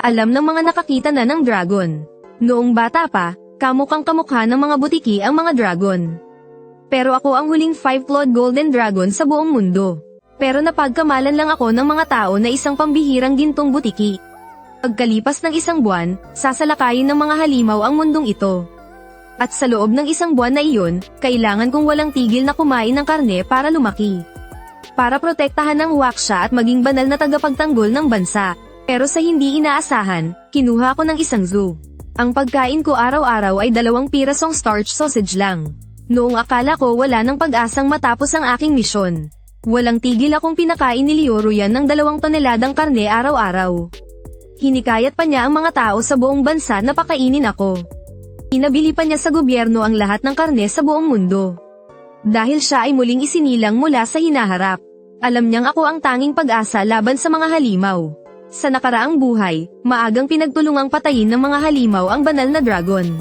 Alam ng mga nakakita na ng dragon. Noong bata pa, kamukhang kamukha ng mga butiki ang mga dragon. Pero ako ang huling 5-clawed golden dragon sa buong mundo. Pero napagkamalan lang ako ng mga tao na isang pambihirang gintong butiki. Pagkalipas ng isang buwan, sasalakayin ng mga halimaw ang mundong ito. At sa loob ng isang buwan na iyon, kailangan kong walang tigil na kumain ng karne para lumaki. Para protektahan ng waksya at maging banal na tagapagtanggol ng bansa. Pero sa hindi inaasahan, kinuha ko ng isang zoo. Ang pagkain ko araw-araw ay 2 pirasong starch sausage lang. Noong akala ko wala ng pag-asang matapos ang aking misyon. Walang tigil akong pinakain ni Leoruyan ng 2 toneladang karne araw-araw. Hinikayat pa niya ang mga tao sa buong bansa na pakainin ako. Inabili pa niya sa gobyerno ang lahat ng karne sa buong mundo. Dahil siya ay muling isinilang mula sa hinaharap. Alam niyang ako ang tanging pag-asa laban sa mga halimaw. Sa nakaraang buhay, maagang pinagtulungang patayin ng mga halimaw ang banal na dragon.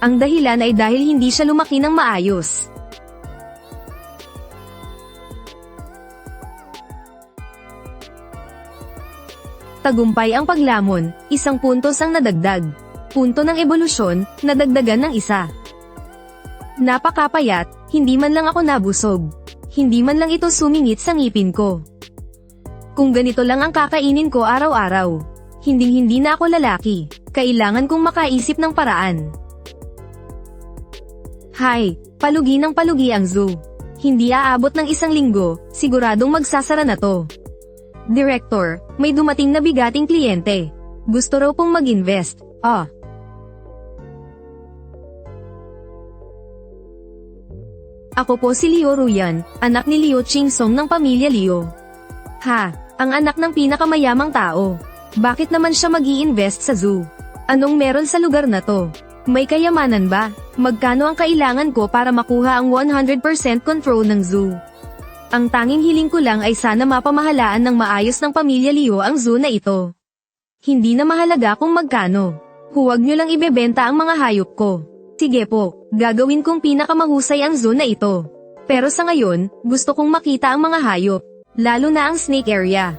Ang dahilan ay dahil hindi siya lumaki ng maayos. Tagumpay ang paglamon, 1 puntos ang nadagdag. Punto ng ebolusyon, nadagdagan ng 1. Napakapayat, hindi man lang ako nabusog. Hindi man lang ito sumingit sa ngipin ko. Kung ganito lang ang kakainin ko araw-araw, hinding-hindi na ako lalaki. Kailangan kong makaisip ng paraan. Hay, palugi ng palugi ang zoo. Hindi aabot ng 1 linggo, siguradong magsasara na to. Director, may dumating na bigating kliyente. Gusto raw pong mag-invest. Ako po si Leoruyan, anak ni Liu Qingsong ng pamilya Liu. Ang anak ng pinakamayamang tao. Bakit naman siya mag-i-invest sa zoo? Anong meron sa lugar na to? May kayamanan ba? Magkano ang kailangan ko para makuha ang 100% control ng zoo? Ang tanging hiling ko lang ay sana mapamahalaan ng maayos ng pamilya Liu ang zoo na ito. Hindi na mahalaga kung magkano. Huwag nyo lang ibebenta ang mga hayop ko. Sige po, gagawin kong pinakamahusay ang zoo na ito. Pero sa ngayon, gusto kong makita ang mga hayop. Lalo na ang snake area.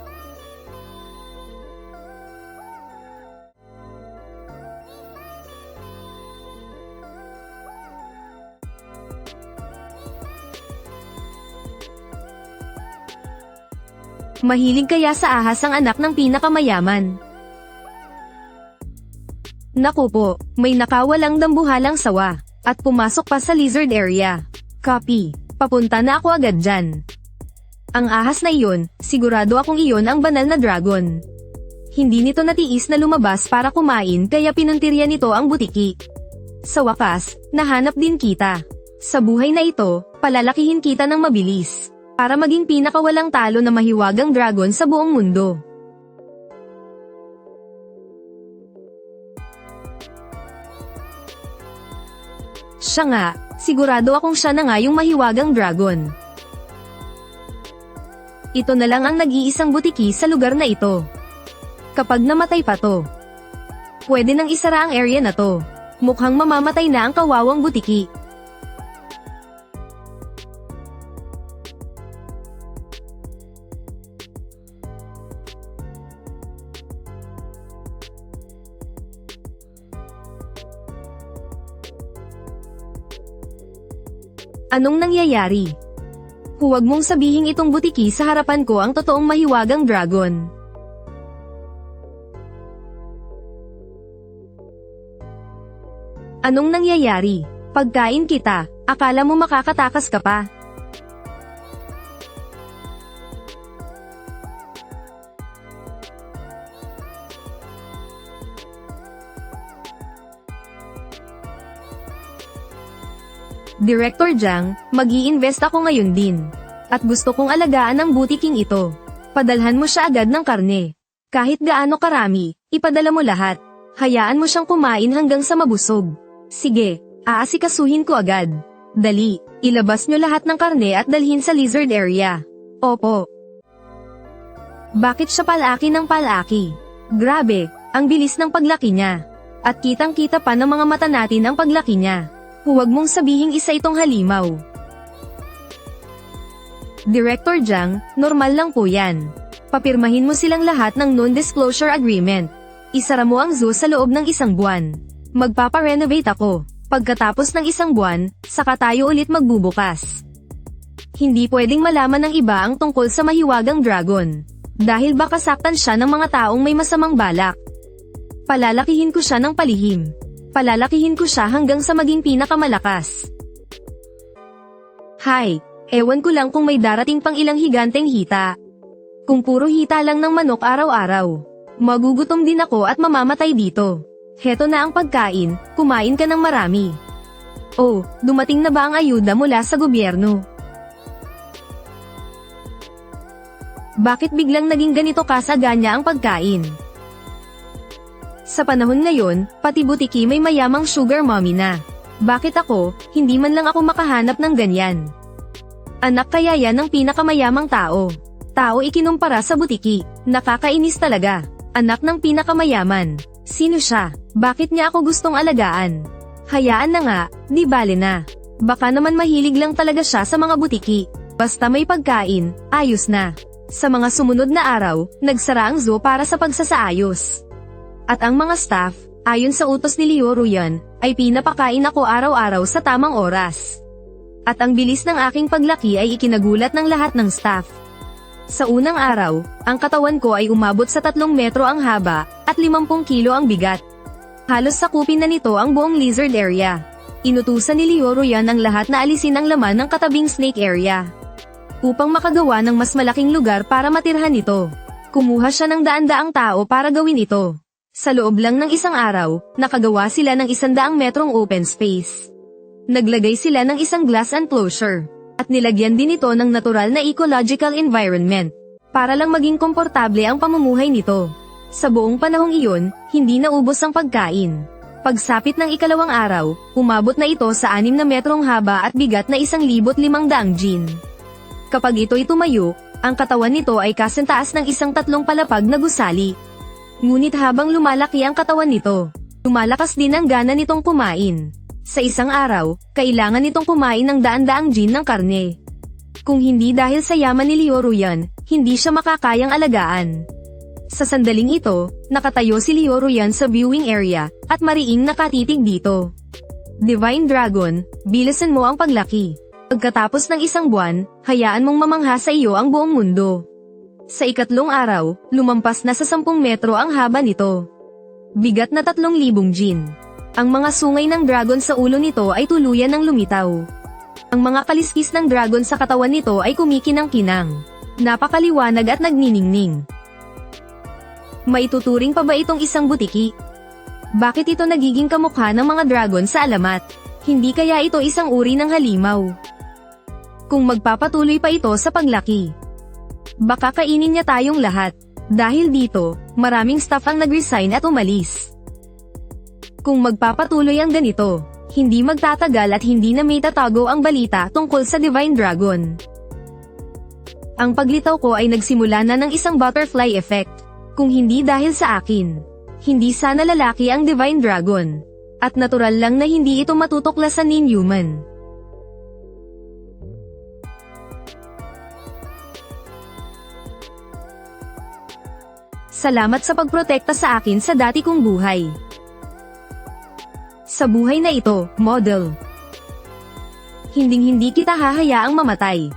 Mahilig kaya sa ahas ang anak ng pinakamayaman? Naku po, may nakawalang dambuhalang sawa, at pumasok pa sa lizard area. Copy, papunta na ako agad dyan. Ang ahas na iyon, sigurado akong iyon ang banal na dragon. Hindi nito natiis na lumabas para kumain kaya pinuntirya nito ang butiki. Sa wakas, nahanap din kita. Sa buhay na ito, palalakihin kita ng mabilis. Para maging pinakawalang talo na mahiwagang dragon sa buong mundo. Siya nga, sigurado akong siya na nga yung mahiwagang dragon. Ito na lang ang nag-iisang butiki sa lugar na ito. Kapag namatay pa to, pwede nang isara ang area na to. Mukhang mamamatay na ang kawawang butiki. Anong nangyayari? Huwag mong sabihin itong butiki sa harapan ko ang totoong mahiwagang dragon. Anong nangyayari? Pagkain kita, akala mo makakatakas ka pa? Director Jiang, mag-i-invest ako ngayon din. At gusto kong alagaan ang butiking ito. Padalhan mo siya agad ng karne. Kahit gaano karami, ipadala mo lahat. Hayaan mo siyang kumain hanggang sa mabusog. Sige, aasikasuhin ko agad. Dali, ilabas nyo lahat ng karne at dalhin sa lizard area. Opo. Bakit siya palaki ng palaki? Grabe, ang bilis ng paglaki niya. At kitang-kita pa ng mga mata natin ang paglaki niya. Huwag mong sabihing isa itong halimaw. Director Jiang, normal lang po yan. Papirmahin mo silang lahat ng non-disclosure agreement. Isara mo ang zoo sa loob ng 1 buwan. Magpapa-renovate ako. Pagkatapos ng 1 buwan, saka tayo ulit magbubukas. Hindi pwedeng malaman ng iba ang tungkol sa mahiwagang dragon. Dahil baka saktan siya ng mga taong may masamang balak. Palalakihin ko siya ng palihim. Palalakihin ko siya hanggang sa maging pinakamalakas. Hay, ewan ko lang kung may darating pang ilang higanteng hita. Kung puro hita lang ng manok araw-araw, magugutom din ako at mamamatay dito. Heto na ang pagkain, kumain ka ng marami. Oh, dumating na ba ang ayuda mula sa gobyerno? Bakit biglang naging ganito kasaganya ang pagkain? Sa panahon ngayon, pati butiki may mayamang sugar mommy na. Bakit ako, hindi man lang ako makahanap ng ganyan? Anak kaya yan ng pinakamayamang tao. Tao ikinumpara sa butiki, nakakainis talaga. Anak ng pinakamayaman. Sino siya? Bakit niya ako gustong alagaan? Hayaan na nga, di bale na. Baka naman mahilig lang talaga siya sa mga butiki. Basta may pagkain, ayos na. Sa mga sumunod na araw, nagsara ang zoo para sa pagsasaayos. At ang mga staff, ayon sa utos ni Leo Ruyan, ay pinapakain ako araw-araw sa tamang oras. At ang bilis ng aking paglaki ay ikinagulat ng lahat ng staff. Sa unang araw, ang katawan ko ay umabot sa 3 metro ang haba, at 50 kilo ang bigat. Halos sakupin na nito ang buong lizard area. Inutusan ni Leo Ruyan ang lahat na alisin ang laman ng katabing snake area. Upang makagawa ng mas malaking lugar para matirhan ito. Kumuha siya ng daan-daang tao para gawin ito. Sa loob lang ng 1 araw, nakagawa sila ng 100 metrong open space. Naglagay sila ng isang glass enclosure, at nilagyan din ito ng natural na ecological environment, para lang maging komportable ang pamumuhay nito. Sa buong panahong iyon, hindi naubos ang pagkain. Pagsapit ng 2nd araw, umabot na ito sa 6 na metrong haba at bigat na 1,500 gin. Kapag ito'y tumayo, ang katawan nito ay kasentaas ng 3 palapag na gusali. Ngunit habang lumalaki ang katawan nito, lumalakas din ang gana nitong kumain. Sa 1 araw, kailangan nitong kumain ng daan-daang gin ng karne. Kung hindi dahil sa yaman ni Leo Ruyan, hindi siya makakayang alagaan. Sa sandaling ito, nakatayo si Leo Ruyan sa viewing area, at mariing nakatitig dito. Divine Dragon, bilisan mo ang paglaki. Pagkatapos ng 1 buwan, hayaan mong mamangha sa iyo ang buong mundo. Sa 3rd araw, lumampas na sa 10 metro ang haba nito. Bigat na 3,000 gin. Ang mga sungay ng dragon sa ulo nito ay tuluyan ng lumitaw. Ang mga kaliskis ng dragon sa katawan nito ay kumikinang-kinang. Napakaliwanag at nagniningning. Maituturing pa ba itong isang butiki? Bakit ito nagiging kamukha ng mga dragon sa alamat? Hindi kaya ito isang uri ng halimaw? Kung magpapatuloy pa ito sa paglaki, baka kainin niya tayong lahat. Dahil dito, maraming staff ang nag-resign at umalis. Kung magpapatuloy ang ganito, hindi magtatagal at hindi na may tatago ang balita tungkol sa Divine Dragon. Ang paglitaw ko ay nagsimula na ng isang butterfly effect. Kung hindi dahil sa akin, hindi sana lalaki ang Divine Dragon. At natural lang na hindi ito matutuklasan ni Newman. Salamat sa pagprotekta sa akin sa dati kong buhay. Sa buhay na ito, model. Hinding-hindi kita hahayaang mamatay.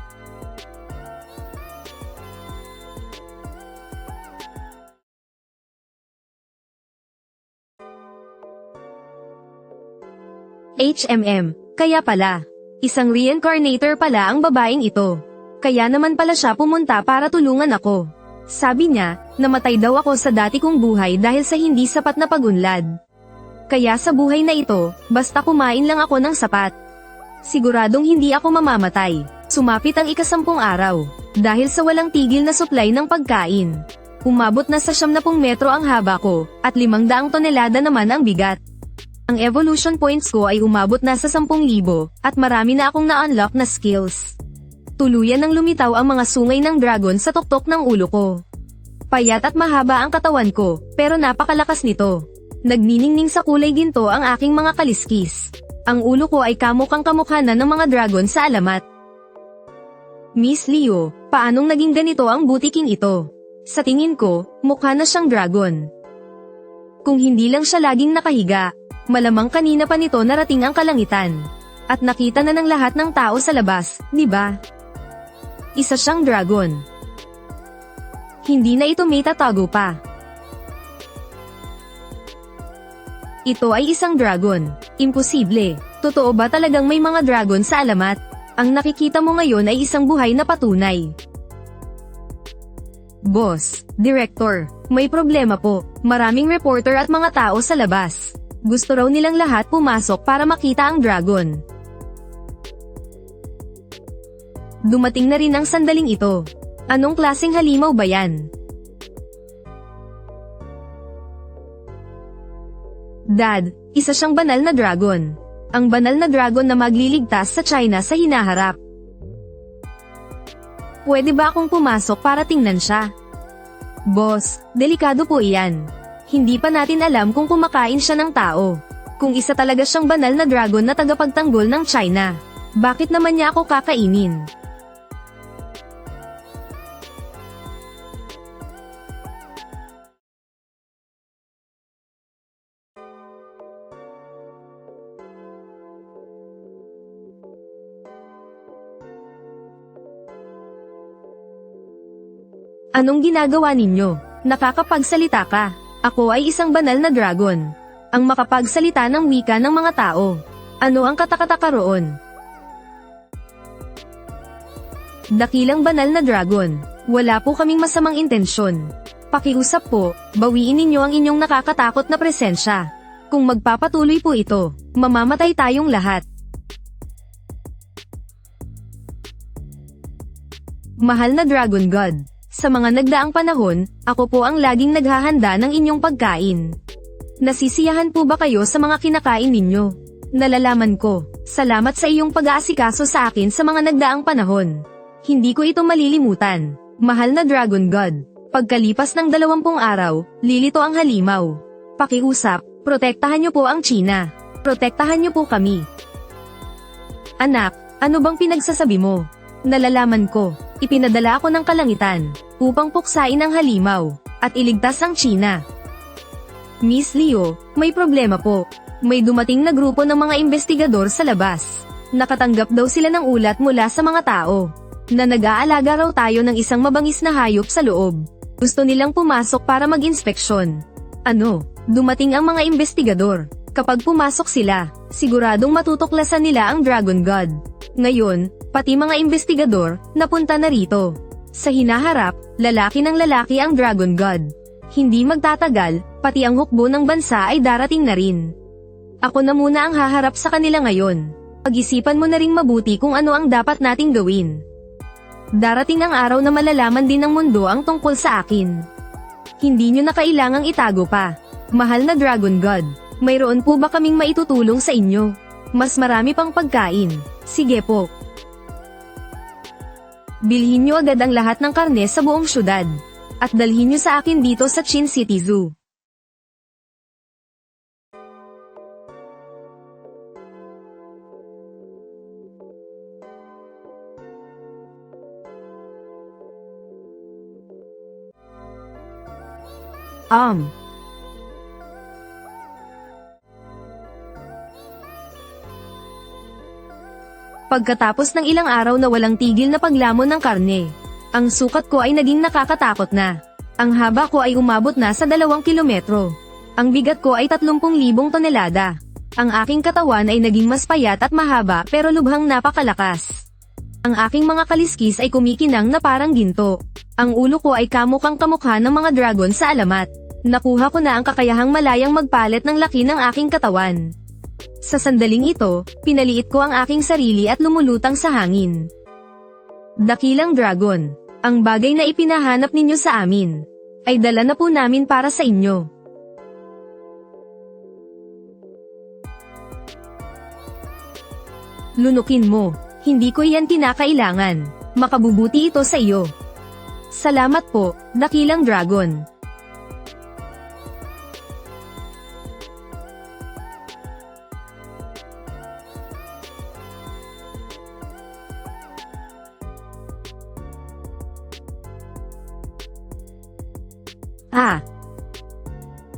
Kaya pala. Isang reincarnator pala ang babaeng ito. Kaya naman pala siya pumunta para tulungan ako. Sabi niya, namatay daw ako sa dati kong buhay dahil sa hindi sapat na pagunlad. Kaya sa buhay na ito, basta kumain lang ako ng sapat. Siguradong hindi ako mamamatay. Sumapit ang 10 araw. Dahil sa walang tigil na supply ng pagkain. Umabot na sa 70 metro ang haba ko, at 500 tonelada naman ang bigat. Ang evolution points ko ay umabot na sa 10,000, at marami na akong na-unlock na skills. Tuluyan nang lumitaw ang mga sungay ng dragon sa tuktok ng ulo ko. Payat at mahaba ang katawan ko, pero napakalakas nito. Nagniningning sa kulay ginto ang aking mga kaliskis. Ang ulo ko ay kamukha na ng mga dragon sa alamat. Miss Leo, paanong naging ganito ang butiking ito? Sa tingin ko, mukha na siyang dragon. Kung hindi lang siya laging nakahiga, malamang kanina pa nito narating ang kalangitan. At nakita na ng lahat ng tao sa labas, di ba? Isa siyang dragon. Hindi na ito may tatago pa. Ito ay isang dragon. Imposible. Totoo ba talagang may mga dragon sa alamat? Ang nakikita mo ngayon ay isang buhay na patunay. Boss, Director, may problema po. Maraming reporter at mga tao sa labas. Gusto raw nilang lahat pumasok para makita ang dragon. Dumating na rin ang sandaling ito. Anong klaseng halimaw ba yan? Dad, isa siyang banal na dragon. Ang banal na dragon na magliligtas sa China sa hinaharap. Pwede ba akong pumasok para tingnan siya? Boss, delikado po iyan. Hindi pa natin alam kung kumakain siya ng tao. Kung isa talaga siyang banal na dragon na tagapagtanggol ng China, bakit naman niya ako kakainin? Anong ginagawa ninyo? Nakakapagsalita ka. Ako ay isang banal na dragon. Ang makapagsalita ng wika ng mga tao. Ano ang katakataka roon? Dakilang banal na dragon. Wala po kaming masamang intensyon. Pakiusap po, bawiin ninyo ang inyong nakakatakot na presensya. Kung magpapatuloy po ito, mamamatay tayong lahat. Mahal na Dragon God. Sa mga nagdaang panahon, ako po ang laging naghahanda ng inyong pagkain. Nasisiyahan po ba kayo sa mga kinakain ninyo? Nalalaman ko, salamat sa iyong pag-aasikaso sa akin sa mga nagdaang panahon. Hindi ko ito malilimutan. Mahal na Dragon God, pagkalipas ng 20 araw, lilito ang halimaw. Pakiusap, protektahan niyo po ang China. Protektahan niyo po kami. Anak, ano bang pinagsasabi mo? Nalalaman ko, ipinadala ako ng kalangitan, upang puksain ang halimaw, at iligtas ang China. Miss Leo, may problema po. May dumating na grupo ng mga investigador sa labas. Nakatanggap daw sila ng ulat mula sa mga tao, na nag-aalaga raw tayo ng isang mabangis na hayop sa loob. Gusto nilang pumasok para mag-inspeksyon. Ano, dumating ang mga investigador. Kapag pumasok sila, siguradong matutuklasan nila ang Dragon God. Ngayon, pati mga investigador, napunta na rito. Sa hinaharap, lalaki ng lalaki ang Dragon God. Hindi magtatagal, pati ang hukbo ng bansa ay darating na rin. Ako na muna ang haharap sa kanila ngayon. Pag-isipan mo na ring mabuti kung ano ang dapat nating gawin. Darating ang araw na malalaman din ng mundo ang tungkol sa akin. Hindi nyo na kailangang itago pa. Mahal na Dragon God, mayroon po ba kaming maitutulong sa inyo? Mas marami pang pagkain. Sige po. Bilhin nyo agad ang lahat ng karne sa buong syudad. At dalhin nyo sa akin dito sa Chin City Zoo. Pagkatapos ng ilang araw na walang tigil na paglamon ng karne, ang sukat ko ay naging nakakatakot na. Ang haba ko ay umabot na sa 2 kilometro. Ang bigat ko ay 30,000 tonelada. Ang aking katawan ay naging mas payat at mahaba pero lubhang napakalakas. Ang aking mga kaliskis ay kumikinang na parang ginto. Ang ulo ko ay kamukhang kamukha ng mga dragon sa alamat. Nakuha ko na ang kakayahang malayang magpalit ng laki ng aking katawan. Sa sandaling ito, pinaliit ko ang aking sarili at lumulutang sa hangin. Dakilang dragon, ang bagay na ipinahanap ninyo sa amin, ay dala na po namin para sa inyo. Lunukin mo, hindi ko iyan kinakailangan, makabubuti ito sa iyo. Salamat po, dakilang dragon.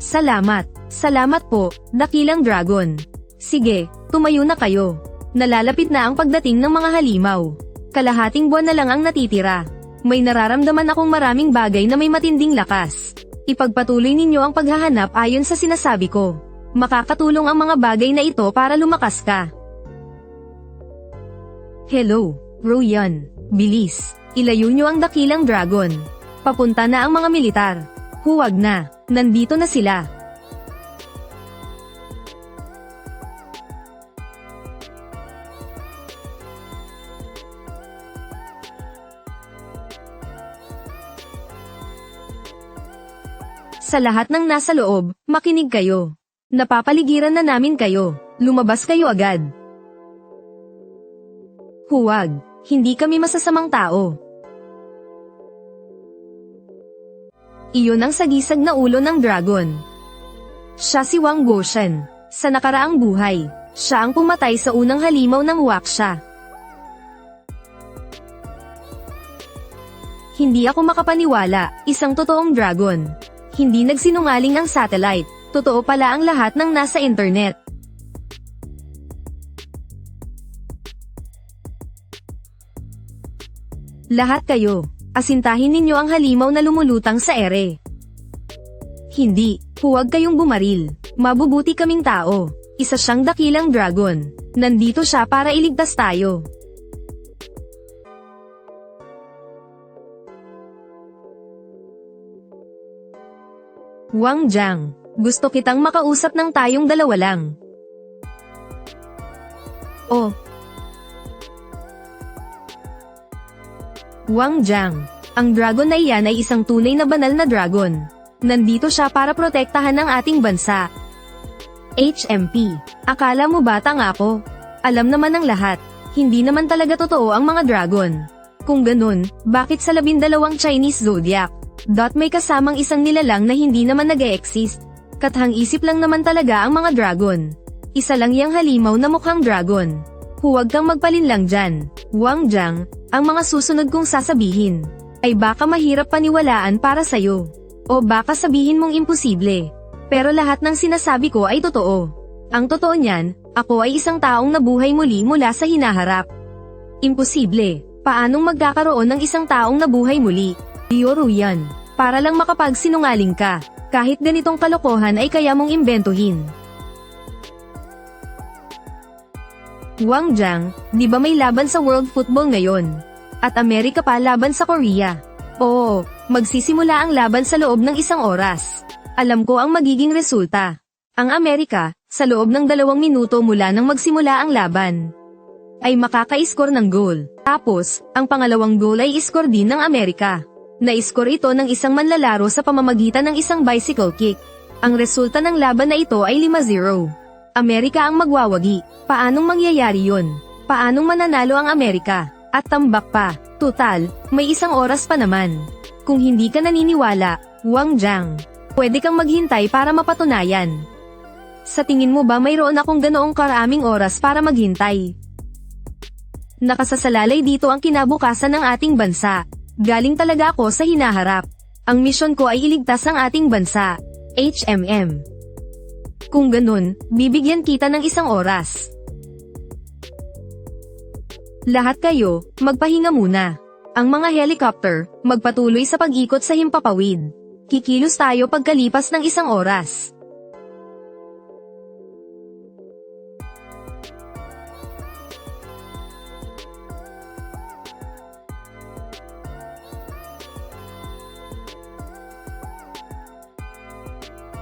Salamat. Salamat po, dakilang dragon. Sige, tumayo na kayo. Nalalapit na ang pagdating ng mga halimaw. Kalahating buwan na lang ang natitira. May nararamdaman akong maraming bagay na may matinding lakas. Ipagpatuloy ninyo ang paghahanap ayon sa sinasabi ko. Makakatulong ang mga bagay na ito para lumakas ka. Hello, Royan. Bilis, ilayo nyo ang dakilang dragon. Papunta na ang mga militar. Huwag na, nandito na sila. Sa lahat ng nasa loob, makinig kayo. Napapaligiran na namin kayo. Lumabas kayo agad. Huwag, hindi kami masasamang tao. Iyon ang sagisag na ulo ng dragon. Siya si Wang Goshen. Sa nakaraang buhay, siya ang pumatay sa unang halimaw ng Waksha. Hindi ako makapaniwala, isang totoong dragon. Hindi nagsinungaling ang satellite, totoo pala ang lahat ng nasa internet. Lahat kayo, asintahin ninyo ang halimaw na lumulutang sa ere. Hindi, huwag kayong bumaril. Mabubuti kaming tao. Isa siyang dakilang dragon. Nandito siya para iligtas tayo. Wang Jiang, gusto kitang makausap ng tayong dalawa lang. Oh. Wang Jiang, ang dragon na iyan ay isang tunay na banal na dragon. Nandito siya para protektahan ang ating bansa. HMP, akala mo batang ako? Alam naman ng lahat, hindi naman talaga totoo ang mga dragon. Kung ganun, bakit sa 12 Chinese zodiac? May kasamang isang nilalang na hindi naman nag-e-exist. Kathang-isip lang naman talaga ang mga dragon. Isa lang yang halimaw na mukhang dragon. Huwag kang magpalinlang dyan, Wang Jiang. Ang mga susunod kong sasabihin ay baka mahirap paniwalaan para sayo. O baka sabihin mong imposible. Pero lahat ng sinasabi ko ay totoo. Ang totoo niyan, ako ay isang taong nabuhay muli mula sa hinaharap. Imposible. Paanong magkakaroon ng isang taong nabuhay muli? Yoro yan. Para lang makapagsinungaling ka. Kahit ganitong kalokohan ay kaya mong imbentuhin. Wang Jiang, di ba may laban sa World Football ngayon? At Amerika pa laban sa Korea. Oo, magsisimula ang laban sa loob ng 1 oras. Alam ko ang magiging resulta. Ang Amerika, sa loob ng 2 minuto mula nang magsimula ang laban, ay makaka-score ng goal. Tapos, ang pangalawang goal ay score din ng Amerika. Na-score ito ng isang manlalaro sa pamamagitan ng isang bicycle kick. Ang resulta ng laban na ito ay 5-0. Amerika ang magwawagi. Paanong mangyayari yun? Paanong mananalo ang Amerika? At tambak pa. Total, may 1 oras pa naman. Kung hindi ka naniniwala, Wang Jiang, pwede kang maghintay para mapatunayan. Sa tingin mo ba mayroon akong ganoong karaming oras para maghintay? Nakasasalalay dito ang kinabukasan ng ating bansa. Galing talaga ako sa hinaharap. Ang misyon ko ay iligtas ang ating bansa. HMM. Kung ganun, bibigyan kita ng 1 oras. Lahat kayo, magpahinga muna. Ang mga helicopter, magpatuloy sa pag-ikot sa himpapawid. Kikilos tayo pagkalipas ng 1 oras.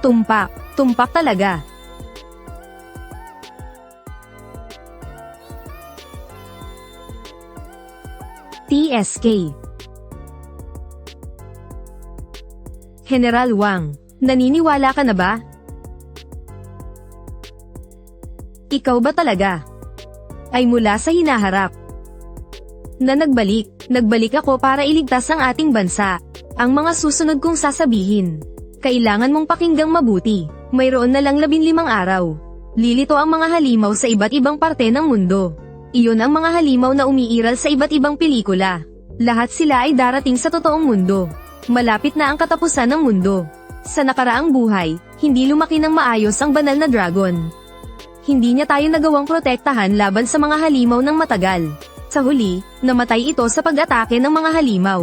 Tumpak, tumpak talaga. TSK. General Wang, naniniwala ka na ba? Ikaw ba talaga? Ay mula sa hinaharap. Na nagbalik ako para iligtas ang ating bansa. Ang mga susunod kong sasabihin, kailangan mong pakinggang mabuti. Mayroon na lang 15 araw. Lilito ang mga halimaw sa iba't ibang parte ng mundo. Iyon ang mga halimaw na umiiral sa iba't ibang pelikula. Lahat sila ay darating sa totoong mundo. Malapit na ang katapusan ng mundo. Sa nakaraang buhay, hindi lumaki ng maayos ang banal na dragon. Hindi niya tayo nagawang protektahan laban sa mga halimaw ng matagal. Sa huli, namatay ito sa pag-atake ng mga halimaw.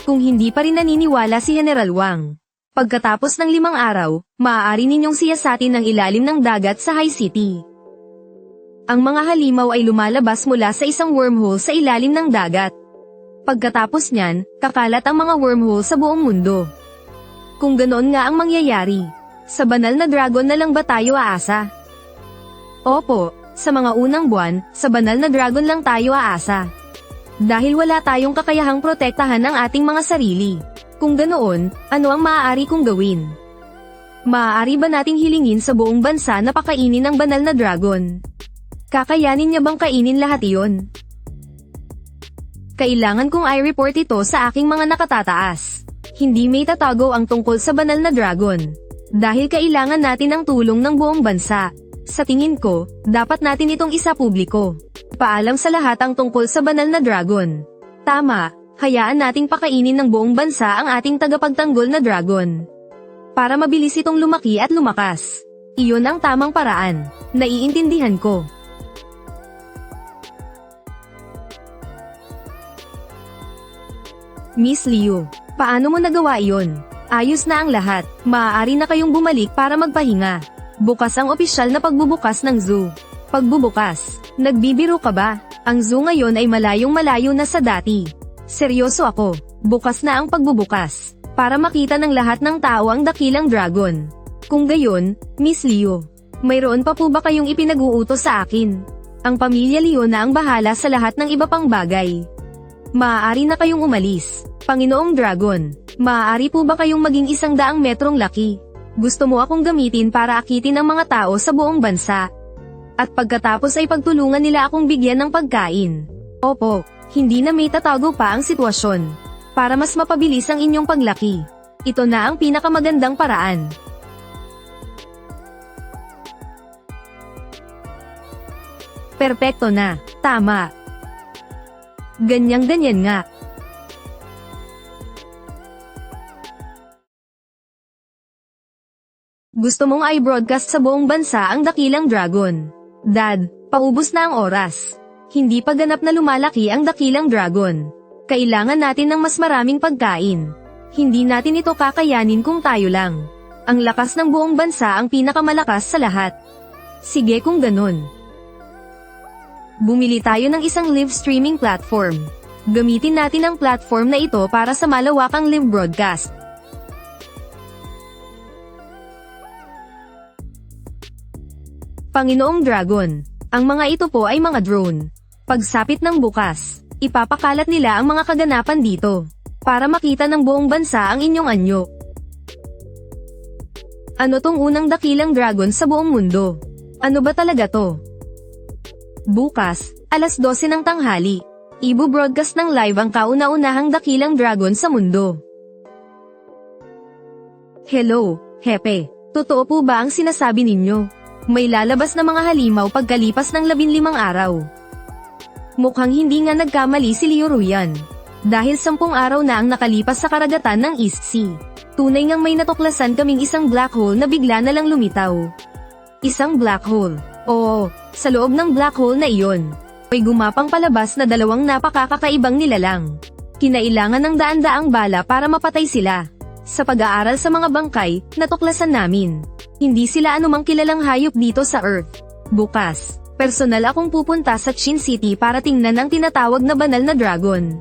Kung hindi pa rin naniniwala si General Wang, pagkatapos ng 5 araw, maaari ninyong siyasatin ang ilalim ng dagat sa High City. Ang mga halimaw ay lumalabas mula sa isang wormhole sa ilalim ng dagat. Pagkatapos niyan, kakalat ang mga wormhole sa buong mundo. Kung ganoon nga ang mangyayari, sa banal na dragon na lang ba tayo aasa? Opo, sa mga unang buwan, sa banal na dragon lang tayo aasa. Dahil wala tayong kakayahang protektahan ang ating mga sarili. Kung ganoon, ano ang maaari kong gawin? Maaari ba nating hilingin sa buong bansa na pakainin ang banal na dragon? Kakayanin niya bang kainin lahat iyon? Kailangan kong i-report ito sa aking mga nakatataas. Hindi may tatago ang tungkol sa banal na dragon. Dahil kailangan natin ang tulong ng buong bansa. Sa tingin ko, dapat natin itong isa-publiko. Paalam sa lahat ang tungkol sa banal na dragon. Tama, hayaan nating pakainin ng buong bansa ang ating tagapagtanggol na dragon. Para mabilis itong lumaki at lumakas. Iyon ang tamang paraan. Naiintindihan ko. Miss Liu, paano mo nagawa iyon? Ayos na ang lahat. Maaari na kayong bumalik para magpahinga. Bukas ang opisyal na pagbubukas ng zoo. Pagbubukas. Nagbibiro ka ba? Ang zoo ngayon ay malayong malayo na sa dati. Seryoso ako. Bukas na ang pagbubukas. Para makita ng lahat ng tao ang dakilang dragon. Kung gayon, Miss Liu, mayroon pa po ba kayong ipinag-uutos sa akin? Ang pamilya Liu na ang bahala sa lahat ng iba pang bagay. Maaari na kayong umalis. Panginoong Dragon, maaari po ba kayong maging 100 metrong laki? Gusto mo akong gamitin para akitin ang mga tao sa buong bansa. At pagkatapos ay pagtulungan nila akong bigyan ng pagkain. Opo, hindi na may tatago pa ang sitwasyon. Para mas mapabilis ang inyong paglaki. Ito na ang pinakamagandang paraan. Perpekto na, tama. Ganyang-ganyan nga. Gusto mong i-broadcast sa buong bansa ang dakilang dragon. Dad, paubos na ang oras. Hindi pa ganap na lumalaki ang dakilang dragon. Kailangan natin ng mas maraming pagkain. Hindi natin ito kakayanin kung tayo lang. Ang lakas ng buong bansa ang pinakamalakas sa lahat. Sige kung ganun. Bumili tayo ng isang live streaming platform. Gamitin natin ang platform na ito para sa malawakang live broadcast. Panginoong Dragon, ang mga ito po ay mga drone. Pagsapit ng bukas, ipapakalat nila ang mga kaganapan dito, para makita ng buong bansa ang inyong anyo. Ano tong unang dakilang dragon sa buong mundo? Ano ba talaga to? Bukas, alas 12 ng tanghali, ibu-broadcast ng live ang kauna-unahang dakilang dragon sa mundo. Hello, Hepe. Totoo po ba ang sinasabi ninyo? May lalabas na mga halimaw pagkalipas ng 15 araw. Mukhang hindi nga nagkamali si Liu Ruyan. Dahil 10 araw na ang nakalipas sa karagatan ng East Sea. Tunay ngang may natuklasan kaming isang black hole na bigla na lang lumitaw. Isang black hole. Oo, sa loob ng black hole na iyon, may gumapang palabas na 2 napakakakaibang nilalang. Kinailangan ng daan-daang bala para mapatay sila. Sa pag-aaral sa mga bangkay, natuklasan namin. Hindi sila anumang kilalang hayop dito sa Earth. Bukas, personal akong pupunta sa Chin City para tingnan ang tinatawag na banal na dragon.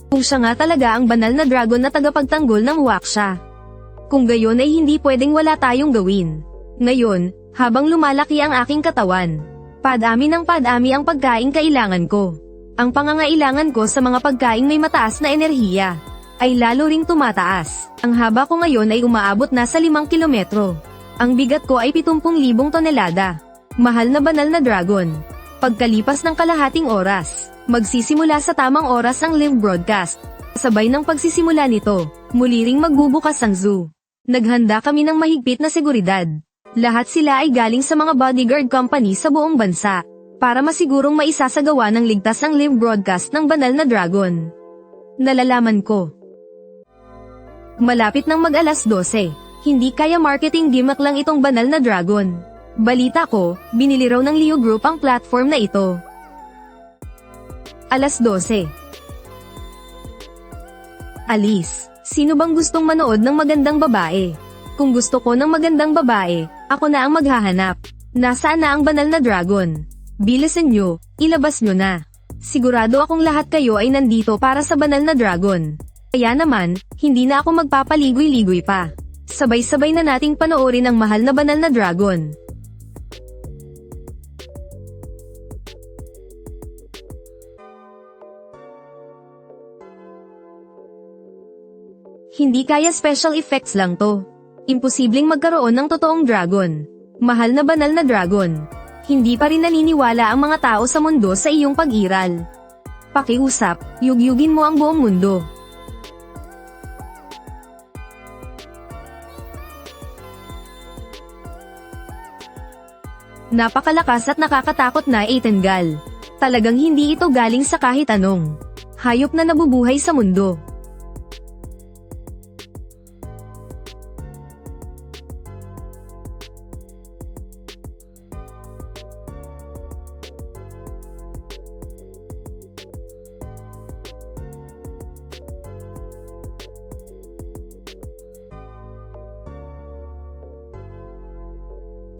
Kung siya nga talaga ang banal na dragon na tagapagtanggol ng Waksha. Kung gayon ay hindi pwedeng wala tayong gawin. Ngayon, habang lumalaki ang aking katawan, padami ng padami ang pagkain kailangan ko. Ang pangangailangan ko sa mga pagkain may mataas na enerhiya ay lalo ring tumataas. Ang haba ko ngayon ay umaabot na sa 5 kilometro. Ang bigat ko ay 70,000 tonelada. Mahal na banal na dragon. Pagkalipas ng kalahating oras, magsisimula sa tamang oras ang live broadcast. Sabay ng pagsisimula nito, muli ring magbubukas ang zoo. Naghanda kami ng mahigpit na seguridad. Lahat sila ay galing sa mga bodyguard company sa buong bansa, para masigurong maisasagawa ng ligtas ang live broadcast ng banal na dragon. Nalalaman ko. Malapit nang mag-alas 12. Hindi kaya marketing gimmick lang itong banal na dragon. Balita ko, binili raw ng Leo Group ang platform na ito. Alas 12. Alis, sino bang gustong manood ng magandang babae? Kung gusto ko ng magandang babae, ako na ang maghahanap. Nasaan na ang banal na dragon? Bilisan nyo, ilabas nyo na. Sigurado akong lahat kayo ay nandito para sa banal na dragon. Kaya naman, hindi na ako magpapaligoy-ligoy pa. Sabay-sabay na nating panoorin ang mahal na banal na dragon. Hindi kaya special effects lang to. Imposibleng magkaroon ng totoong dragon. Mahal na banal na dragon. Hindi pa rin naniniwala ang mga tao sa mundo sa iyong pag-iral. Pakiusap, yugyugin mo ang buong mundo. Napakalakas at nakakatakot na Eitangal. Talagang hindi ito galing sa kahit anong hayop na nabubuhay sa mundo.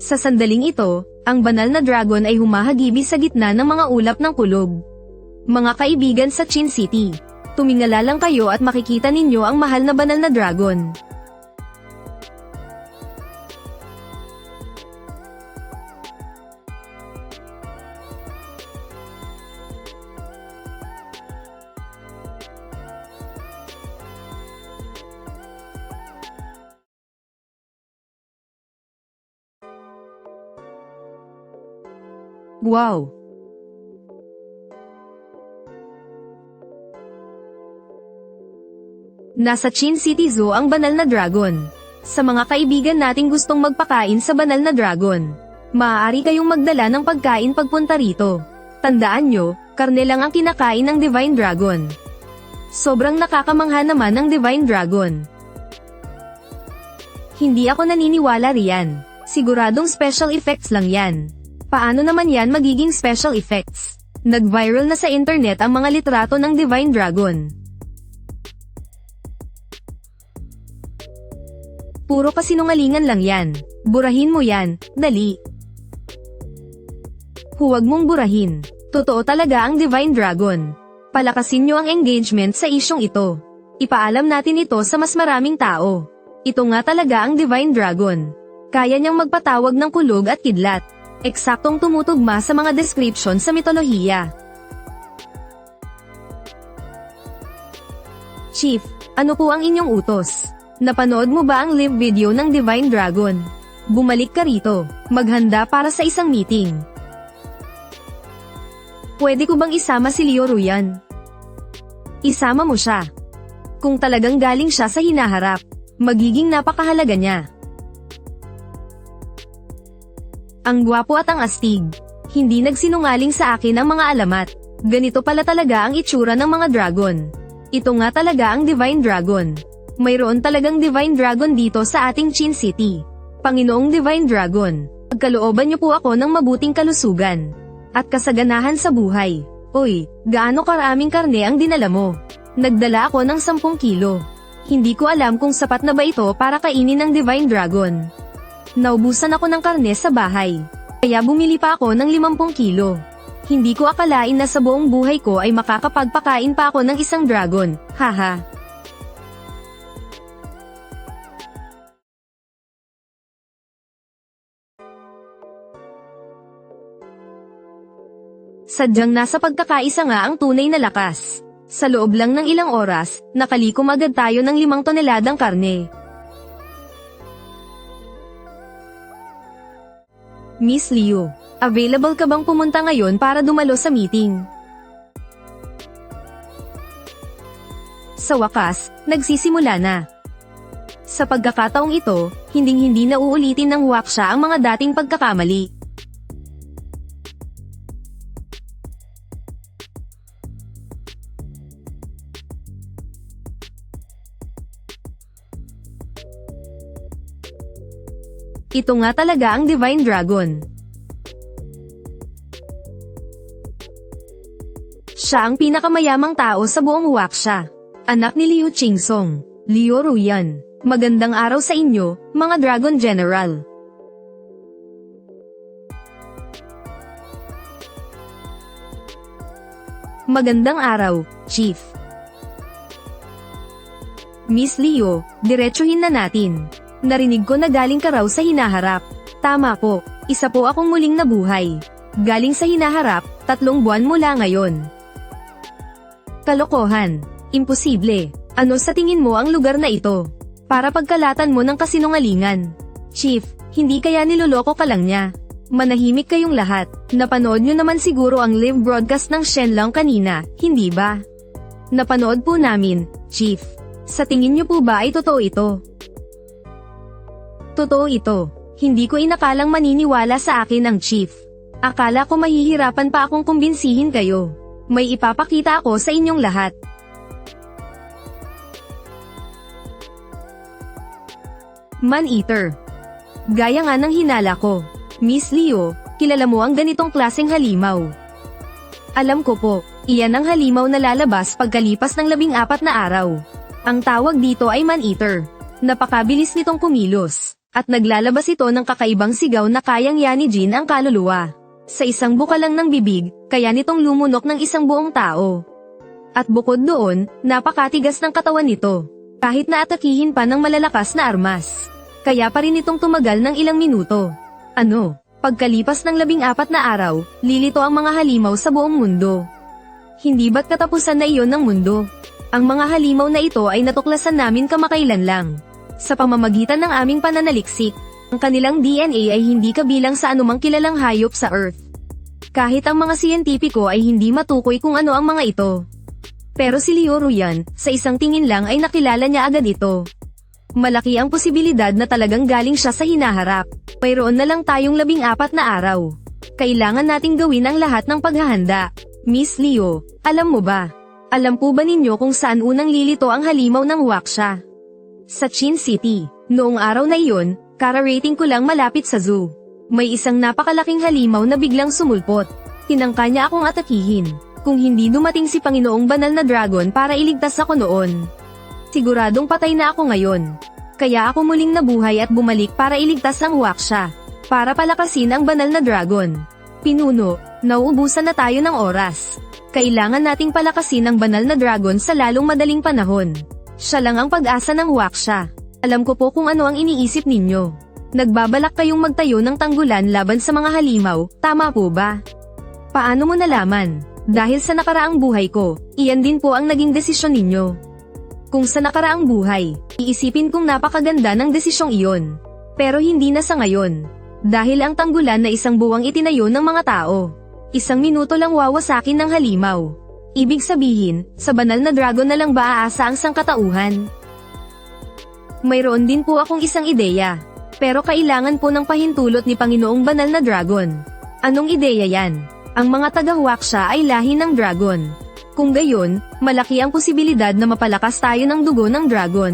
Sa sandaling ito, ang banal na dragon ay humahagibis sa gitna ng mga ulap ng kulog. Mga kaibigan sa Chin City, tumingala lang kayo at makikita ninyo ang mahal na banal na dragon. Wow! Nasa Chin City Zoo ang banal na dragon. Sa mga kaibigan nating gustong magpakain sa banal na dragon, maaari kayong magdala ng pagkain pagpunta rito. Tandaan nyo, karne lang ang kinakain ng Divine Dragon. Sobrang nakakamangha naman ang Divine Dragon. Hindi ako naniniwala riyan. Siguradong special effects lang yan. Paano naman yan magiging special effects? Nag-viral na sa internet ang mga litrato ng Divine Dragon. Puro kasinungalingan lang yan. Burahin mo yan, dali. Huwag mong burahin. Totoo talaga ang Divine Dragon. Palakasin nyo ang engagement sa isyong ito. Ipaalam natin ito sa mas maraming tao. Ito nga talaga ang Divine Dragon. Kaya niyang magpatawag ng kulog at kidlat. Eksaktong tumutugma sa mga description sa mitolohiya. Chief, ano po ang inyong utos? Napanood mo ba ang live video ng Divine Dragon? Bumalik ka rito. Maghanda para sa isang meeting. Pwede ko bang isama si Leo Ruyan? Isama mo siya. Kung talagang galing siya sa hinaharap, magiging napakahalaga niya. Ang gwapo at ang astig. Hindi nagsinungaling sa akin ang mga alamat. Ganito pala talaga ang itsura ng mga dragon. Ito nga talaga ang Divine Dragon. Mayroon talagang Divine Dragon dito sa ating Chin City. Panginoong Divine Dragon, pagkalooban niyo po ako ng mabuting kalusugan at kasaganahan sa buhay. Uy, gaano karaming karne ang dinala mo? Nagdala ako ng 10 kilo. Hindi ko alam kung sapat na ba ito para kainin ng Divine Dragon. Naubusan ako ng karne sa bahay. Kaya bumili pa ako ng 50 kilo. Hindi ko akalain na sa buong buhay ko ay makakapagpakain pa ako ng isang dragon, haha. Sadyang nasa pagkakaisa nga ang tunay na lakas. Sa loob lang ng ilang oras, nakalikom agad tayo ng 5 toneladang karne. Miss Liu, available ka bang pumunta ngayon para dumalo sa meeting? Sa wakas, nagsisimula na. Sa pagkakataong ito, hinding-hindi na uulitin ng waksya ang mga dating pagkakamali. Ito nga talaga ang Divine Dragon. Siya ang pinakamayamang tao sa buong Huaxia. Anak ni Liu Qingsong, Liu Ruyan. Magandang araw sa inyo, mga Dragon General. Magandang araw, Chief. Miss Leo, diretsuhin na natin. Narinig ko na galing ka raw sa hinaharap. Tama po, isa po akong muling nabuhay. Galing sa hinaharap, 3 buwan mula ngayon. Kalokohan. Imposible. Ano sa tingin mo ang lugar na ito? Para pagkalatan mo ng kasinungalingan. Chief, hindi kaya niloloko ka lang niya? Manahimik kayong lahat. Napanood nyo naman siguro ang live broadcast ng Shenlong kanina, hindi ba? Napanood po namin, Chief. Sa tingin nyo po ba ay totoo ito? Totoo ito. Hindi ko inakalang maniniwala sa akin ang Chief. Akala ko mahihirapan pa akong kumbinsihin kayo. May ipapakita ako sa inyong lahat. Man-eater. Gaya nga ng hinala ko. Miss Leo, kilala mo ang ganitong klaseng halimaw? Alam ko po, iyan ang halimaw na lalabas pagkalipas ng 14 na araw. Ang tawag dito ay man-eater. Napakabilis nitong kumilos. At naglalabas ito ng kakaibang sigaw na kayang yanijin ang kaluluwa. Sa isang buka lang ng bibig, kaya nitong lumunok ng isang buong tao. At bukod doon, napakatigas ng katawan nito. Kahit na atakihin pa ng malalakas na armas. Kaya pa rin itong tumagal ng ilang minuto. Ano, pagkalipas ng 14 na araw, lilito ang mga halimaw sa buong mundo. Hindi ba't katapusan na iyon ng mundo? Ang mga halimaw na ito ay natuklasan namin kamakailan lang. Sa pamamagitan ng aming pananaliksik, ang kanilang DNA ay hindi kabilang sa anumang kilalang hayop sa Earth. Kahit ang mga siyentipiko ay hindi matukoy kung ano ang mga ito. Pero si Liu Ruyan, sa isang tingin lang ay nakilala niya agad ito. Malaki ang posibilidad na talagang galing siya sa hinaharap. Mayroon na lang tayong 14 na araw. Kailangan nating gawin ang lahat ng paghahanda. Miss Leo, alam mo ba? Alam po ba ninyo kung saan unang lilito ang halimaw ng Huaxia? Sa Qin City. Noong araw na iyon, kararating ko lang malapit sa zoo. May isang napakalaking halimaw na biglang sumulpot. Tinangka niya akong atakihin. Kung hindi dumating si Panginoong Banal na Dragon para iligtas ako noon. Siguradong patay na ako ngayon. Kaya ako muling nabuhay at bumalik para iligtas ang Huaxia. Para palakasin ang Banal na Dragon. Pinuno, nauubusan na tayo ng oras. Kailangan nating palakasin ang Banal na Dragon sa lalong madaling panahon. Siya lang ang pag-asa ng Huaxia. Alam ko po kung ano ang iniisip ninyo. Nagbabalak kayong magtayo ng tanggulan laban sa mga halimaw, tama po ba? Paano mo nalaman? Dahil sa nakaraang buhay ko, iyan din po ang naging desisyon ninyo. Kung sa nakaraang buhay, iisipin kong napakaganda ng desisyong iyon. Pero hindi na sa ngayon. Dahil ang tanggulan na isang buwang itinayo ng mga tao. 1 minuto lang wawasakin ng halimaw. Ibig sabihin, sa Banal na Dragon na lang ba aasa ang sangkatauhan? Mayroon din po akong isang ideya. Pero kailangan po ng pahintulot ni Panginoong Banal na Dragon. Anong ideya yan? Ang mga taga-Huaxia ay lahi ng dragon. Kung gayon, malaki ang posibilidad na mapalakas tayo ng dugo ng dragon.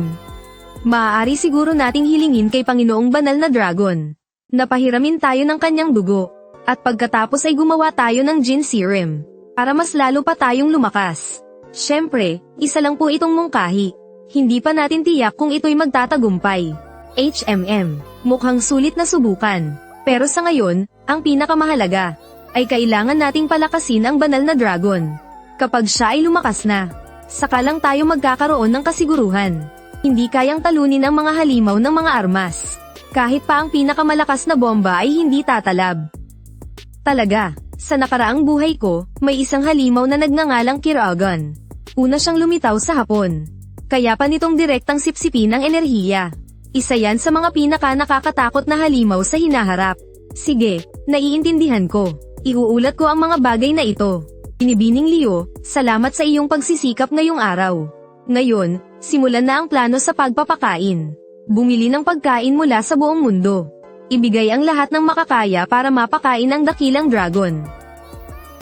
Maaari siguro nating hilingin kay Panginoong Banal na Dragon. Napahiramin tayo ng kanyang dugo. At pagkatapos ay gumawa tayo ng Jin Serum. Para mas lalo pa tayong lumakas. Siyempre, isa lang po itong mungkahi. Hindi pa natin tiyak kung ito'y magtatagumpay. Mukhang sulit na subukan. Pero sa ngayon, ang pinakamahalaga ay kailangan nating palakasin ang Banal na Dragon. Kapag siya ay lumakas na, saka lang tayo magkakaroon ng kasiguruhan. Hindi kayang talunin ang mga halimaw ng mga armas. Kahit pa ang pinakamalakas na bomba ay hindi tatalab. Talaga, sa nakaraang buhay ko, may isang halimaw na nagngangalang Kiragan. Una siyang lumitaw sa hapon. Kaya pa nitong direktang sipsipin ang enerhiya. Isa yan sa mga pinaka-nakakatakot na halimaw sa hinaharap. Sige, naiintindihan ko. Iuulat ko ang mga bagay na ito. Binibining Leo, salamat sa iyong pagsisikap ngayong araw. Ngayon, simulan na ang plano sa pagpapakain. Bumili ng pagkain mula sa buong mundo. Ibigay ang lahat ng makakaya para mapakain ang dakilang dragon.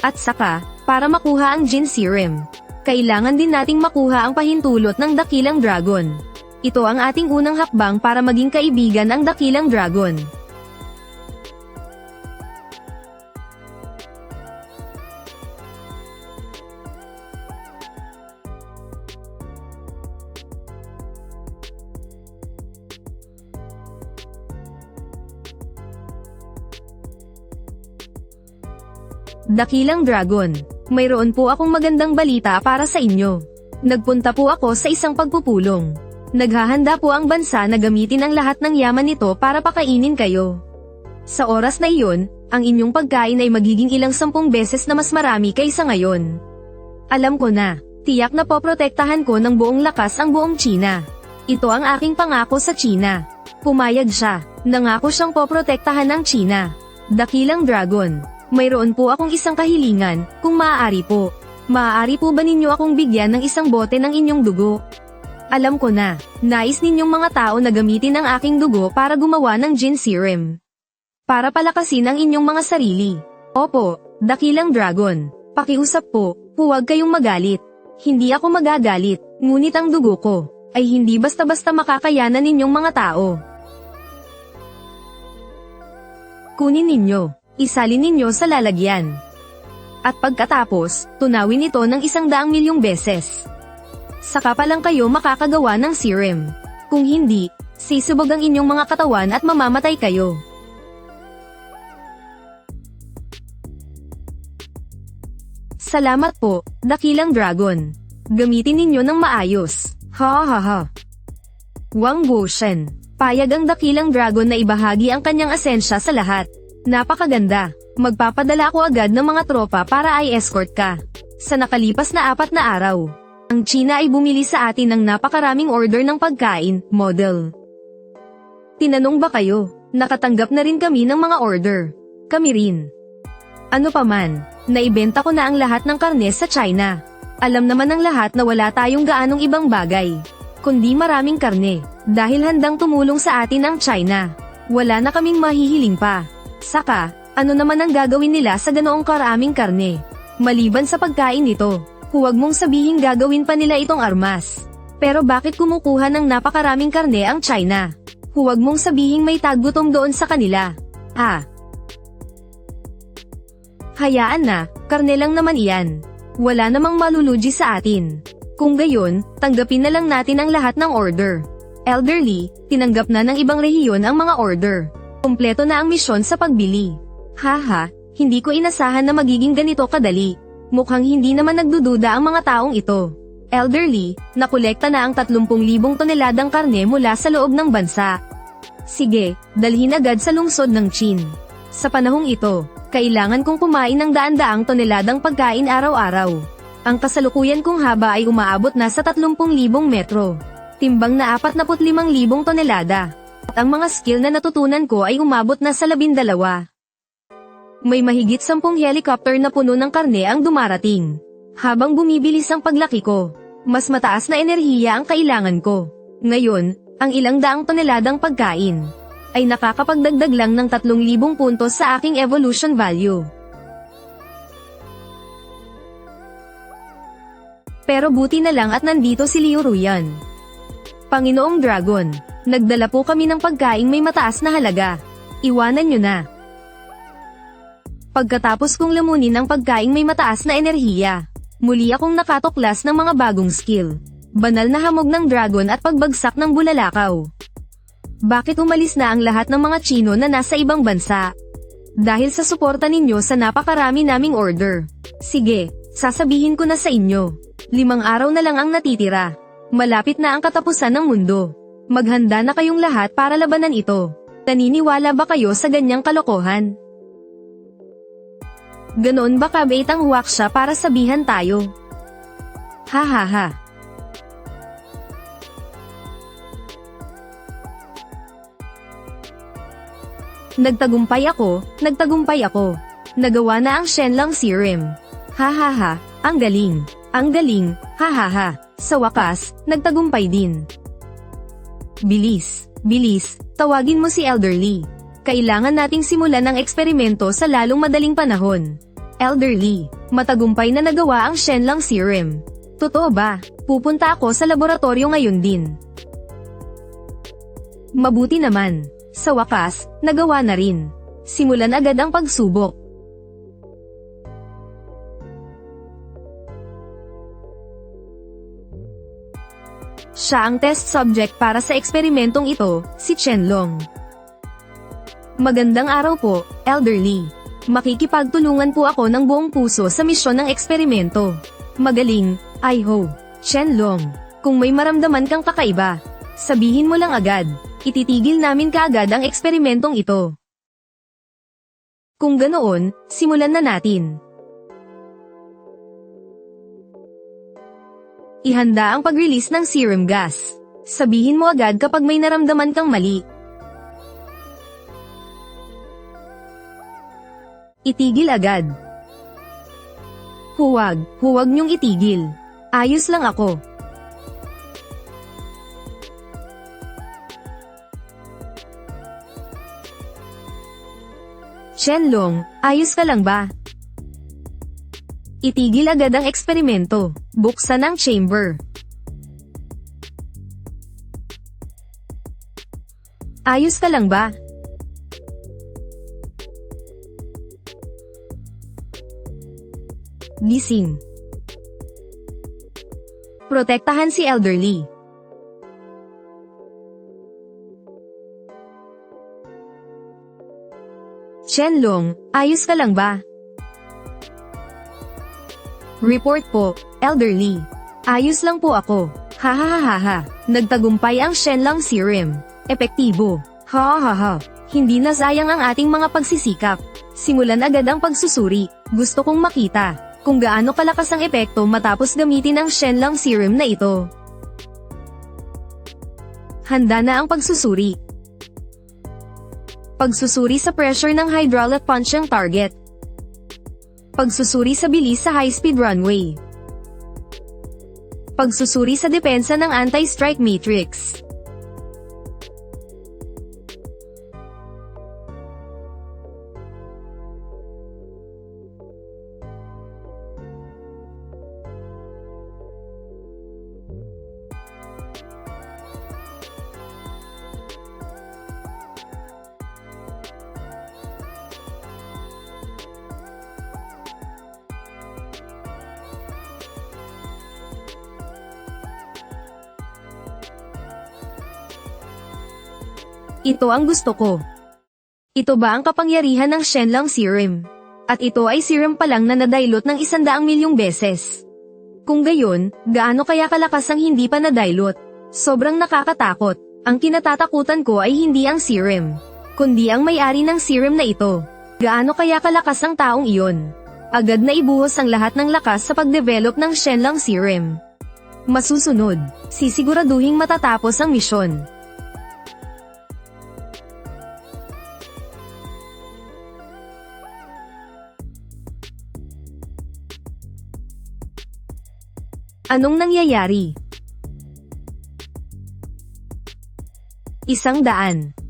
At saka, para makuha ang Jin Serum, kailangan din nating makuha ang pahintulot ng dakilang dragon. Ito ang ating unang hakbang para maging kaibigan ang dakilang dragon. Dakilang Dragon, mayroon po akong magandang balita para sa inyo. Nagpunta po ako sa isang pagpupulong. Naghahanda po ang bansa na gamitin ang lahat ng yaman nito para pakainin kayo. Sa oras na iyon, ang inyong pagkain ay magiging ilang 10 beses na mas marami kaysa ngayon. Alam ko na, tiyak na poprotektahan ko ng buong lakas ang buong China. Ito ang aking pangako sa China. Pumayag siya, nangako siyang poprotektahan ng China. Dakilang Dragon, mayroon po akong isang kahilingan, kung maaari po. Maaari po ba ninyo akong bigyan ng isang bote ng inyong dugo? Alam ko na, nais ninyong mga tao na gamitin ang aking dugo para gumawa ng Jin Serum. Para palakasin ang inyong mga sarili. Opo, Dakilang Dragon, pakiusap po, huwag kayong magalit. Hindi ako magagalit, ngunit ang dugo ko ay hindi basta-basta makakayanan ninyong mga tao. Kunin ninyo, isalin ninyo sa lalagyan. At pagkatapos, tunawin ito ng 100 milyong beses. Saka pa lang kayo makakagawa ng serum. Kung hindi, sisubog ang inyong mga katawan at mamamatay kayo. Salamat po, Dakilang Dragon. Gamitin ninyo ng maayos. Ha ha ha. Wang Wuxian. Payag ang Dakilang Dragon na ibahagi ang kanyang asensya sa lahat. Napakaganda. Magpapadala ako agad ng mga tropa para i-escort ka. Sa nakalipas na 4 na araw, ang China ay bumili sa atin ng napakaraming order ng pagkain, model. Tinanong ba kayo? Nakatanggap na rin kami ng mga order. Kami rin. Ano pa man, naibenta ko na ang lahat ng karne sa China. Alam naman ng lahat na wala tayong gaanong ibang bagay, kundi maraming karne, dahil handang tumulong sa atin ang China. Wala na kaming mahihiling pa. Saka, ano naman ang gagawin nila sa ganoong karaming karne? Maliban sa pagkain nito, huwag mong sabihin gagawin pa nila itong armas. Pero bakit kumukuha ng napakaraming karne ang China? Huwag mong sabihin may taggutom doon sa kanila. Hayaan na, karne lang naman iyan. Wala namang malulugi sa atin. Kung gayon, tanggapin na lang natin ang lahat ng order. Elderly, tinanggap na ng ibang rehiyon ang mga order. Kumpleto na ang misyon sa pagbili. Haha, hindi ko inasahan na magiging ganito kadali. Mukhang hindi naman nagdududa ang mga taong ito. Elderly, nakolekta na ang 30,000 toneladang karne mula sa loob ng bansa. Sige, dalhin agad sa lungsod ng Qin. Sa panahong ito, kailangan kong kumain ng daan-daang toneladang pagkain araw-araw. Ang kasalukuyan kong haba ay umaabot na sa 30,000 metro. Timbang na 45,000 tonelada. At ang mga skill na natutunan ko ay umabot na sa 12. May mahigit 10 helicopter na puno ng karne ang dumarating. Habang bumibilis ang paglaki ko, mas mataas na enerhiya ang kailangan ko. Ngayon, ang ilang daang toneladang pagkain ay nakakapagdagdag lang ng 3,000 puntos sa aking evolution value. Pero buti na lang at nandito si Liu Ruyan. Panginoong Dragon, nagdala po kami ng pagkaing may mataas na halaga. Iwanan nyo na. Pagkatapos kong lamunin ang pagkaing may mataas na enerhiya, muli akong nakatuklas ng mga bagong skill. Banal na hamog ng dragon at pagbagsak ng bulalakaw. Bakit umalis na ang lahat ng mga Chino na nasa ibang bansa? Dahil sa suporta ninyo sa napakarami naming order. Sige, sasabihin ko na sa inyo. 5 araw na lang ang natitira. Malapit na ang katapusan ng mundo. Maghanda na kayong lahat para labanan ito. Naniniwala ba kayo sa ganyang kalokohan? Ganoon ba kabait ang huwaksya para sabihan tayo? Ha ha ha. Nagtagumpay ako. Nagawa na ang Shenlong Serum. Ha ha ha, ang galing, ha ha ha. Sa wakas, nagtagumpay din. Bilis, tawagin mo si Elderly. Kailangan nating simulan ang eksperimento sa lalong madaling panahon. Elderly, matagumpay na nagawa ang Shenlong Serum. Totoo ba? Pupunta ako sa laboratorio ngayon din. Mabuti naman. Sa wakas, nagawa na rin. Simulan agad ang pagsubok. Siya ang test subject para sa eksperimentong ito, si Shenlong. Magandang araw po, Elderly. Makikipagtulungan po ako ng buong puso sa misyon ng eksperimento. Magaling, I-Ho. Shenlong, kung may maramdaman kang kakaiba, sabihin mo lang agad. Ititigil namin kaagad ang eksperimentong ito. Kung ganoon, simulan na natin. Ihanda ang pag-release ng serum gas. Sabihin mo agad kapag may naramdaman kang mali. Itigil agad. Huwag niyong itigil. Ayos lang ako. Shenlong, ayos ka lang ba? Itigil agad ang eksperimento. Buksan ang chamber. Ayos ka lang ba? Gising. Protektahan si elderly. Shenlong, ayos ka lang ba? Report po, elderly. Ayos lang po ako. Hahaha. Nagtagumpay ang Shenlong serum. Epektibo. Ha. Hindi na sayang ang ating mga pagsisikap. Simulan agad ang pagsusuri. Gusto kong makita kung gaano kalakas ang epekto matapos gamitin ang Shenlong serum na ito. Handa na ang pagsusuri. Pagsusuri sa pressure ng hydraulic punch ng target. Pagsusuri sa bilis sa high-speed runway. Pagsusuri sa depensa ng anti-strike matrix. Ito ang gusto ko. Ito ba ang kapangyarihan ng Shenlong serum? At ito ay serum pa lang na nadailot ng 100 milyong beses. Kung gayon, gaano kaya kalakas ang hindi pa nadailot? Sobrang nakakatakot. Ang kinatatakutan ko ay hindi ang serum, kundi ang may-ari ng serum na ito. Gaano kaya kalakas ang taong iyon? Agad na ibuhos ang lahat ng lakas sa pagdevelop ng Shenlong serum. Masusunod, sisiguraduhing matatapos ang misyon. Anong nangyayari? 100.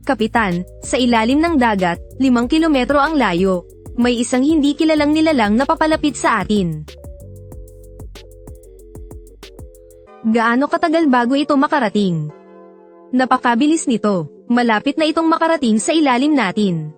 Kapitan, sa ilalim ng dagat, 5 kilometro ang layo. May isang hindi kilalang nilalang na papalapit sa atin. Gaano katagal bago ito makarating? Napakabilis nito. Malapit na itong makarating sa ilalim natin.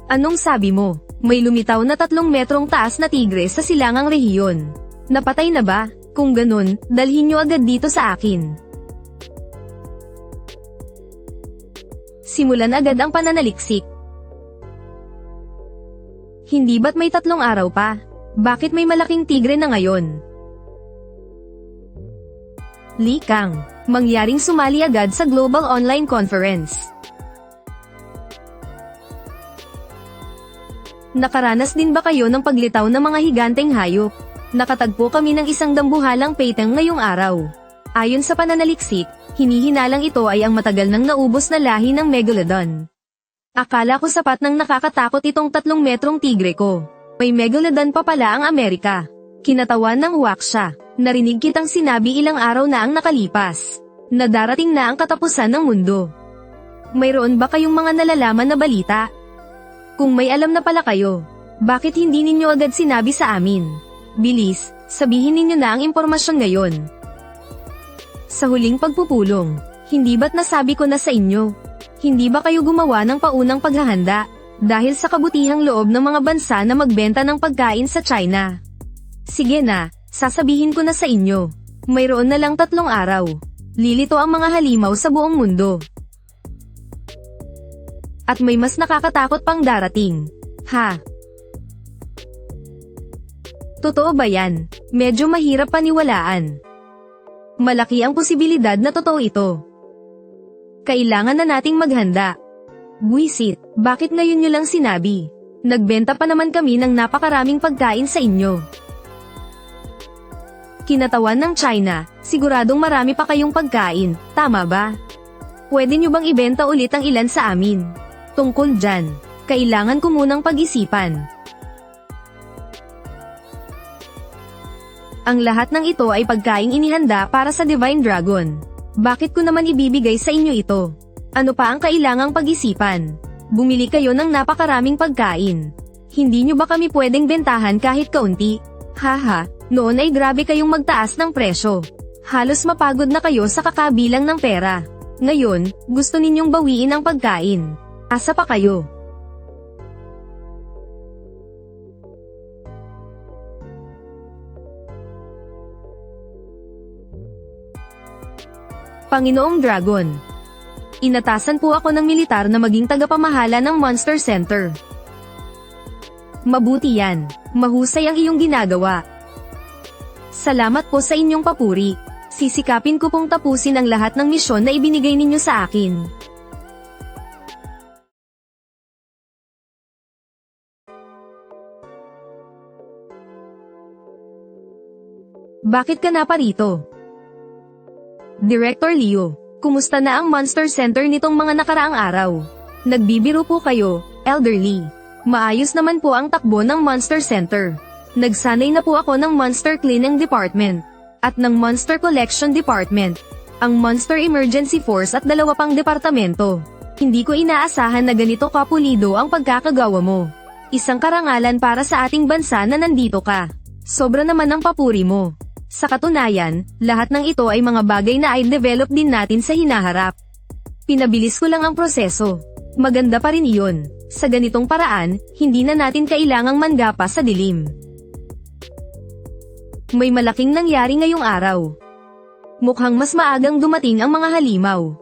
Anong sabi mo? May lumitaw na 3 metrong taas na tigre sa silangang rehiyon. Napatay na ba? Kung ganun, dalhin nyo agad dito sa akin. Simulan agad ang pananaliksik. Hindi ba't may 3 araw pa? Bakit may malaking tigre na ngayon? Li Kang, mangyaring sumali agad sa Global Online Conference. Nakaranas din ba kayo ng paglitaw ng mga higanteng hayop? Nakatagpo kami ng isang dambuhalang peteng ngayong araw. Ayon sa pananaliksik, hinihinalang ito ay ang matagal nang naubos na lahi ng Megalodon. Akala ko sapat nang nakakatakot itong 3 metrong tigre ko. May Megalodon pa pala ang Amerika. Kinatawan ng waksya. Narinig kitang sinabi ilang araw na ang nakalipas, na darating na ang katapusan ng mundo. Mayroon ba kayong mga nalalaman na balita? Kung may alam na pala kayo, bakit hindi ninyo agad sinabi sa amin? Bilis, sabihin ninyo na ang impormasyon ngayon. Sa huling pagpupulong, hindi ba't nasabi ko na sa inyo? Hindi ba kayo gumawa ng paunang paghahanda? Dahil sa kabutihang loob ng mga bansa na magbenta ng pagkain sa China. Sige na, sasabihin ko na sa inyo. Mayroon na lang 3 araw. Lilito ang mga halimaw sa buong mundo. At may mas nakakatakot pang darating. Ha? Totoo ba yan? Medyo mahirap paniwalaan. Malaki ang posibilidad na totoo ito. Kailangan na nating maghanda. Buwisit, bakit ngayon nyo lang sinabi? Nagbenta pa naman kami ng napakaraming pagkain sa inyo. Kinatawan ng China, siguradong marami pa kayong pagkain, tama ba? Pwede nyo bang ibenta ulit ang ilan sa amin? Tungkol dyan, kailangan ko munang pag-isipan. Ang lahat ng ito ay pagkaing inihanda para sa Divine Dragon. Bakit ko naman ibibigay sa inyo ito? Ano pa ang kailangang pag-isipan? Bumili kayo ng napakaraming pagkain. Hindi nyo ba kami pwedeng bentahan kahit kaunti? Haha, noon ay grabe kayong magtaas ng presyo. Halos mapagod na kayo sa kakabilang ng pera. Ngayon, gusto ninyong bawiin ang pagkain. Asa pa kayo? Panginoong Dragon, inatasan po ako ng militar na maging tagapamahala ng Monster Center. Mabuti yan, mahusay ang iyong ginagawa. Salamat po sa inyong papuri. Sisikapin ko pong tapusin ang lahat ng misyon na ibinigay ninyo sa akin. Bakit ka na parito? Director Leo, kumusta na ang Monster Center nitong mga nakaraang araw? Nagbibiro po kayo, elderly. Maayos naman po ang takbo ng Monster Center. Nagsanay na po ako ng Monster Cleaning Department at ng Monster Collection Department, ang Monster Emergency Force at 2 pang departamento. Hindi ko inaasahan na ganito kapulido ang pagkakagawa mo. Isang karangalan para sa ating bansa na nandito ka. Sobra naman ang papuri mo. Sa katunayan, lahat ng ito ay mga bagay na i-develop din natin sa hinaharap. Pinabilis ko lang ang proseso. Maganda pa rin iyon. Sa ganitong paraan, hindi na natin kailangang manggapa sa dilim. May malaking nangyari ngayong araw. Mukhang mas maagang dumating ang mga halimaw.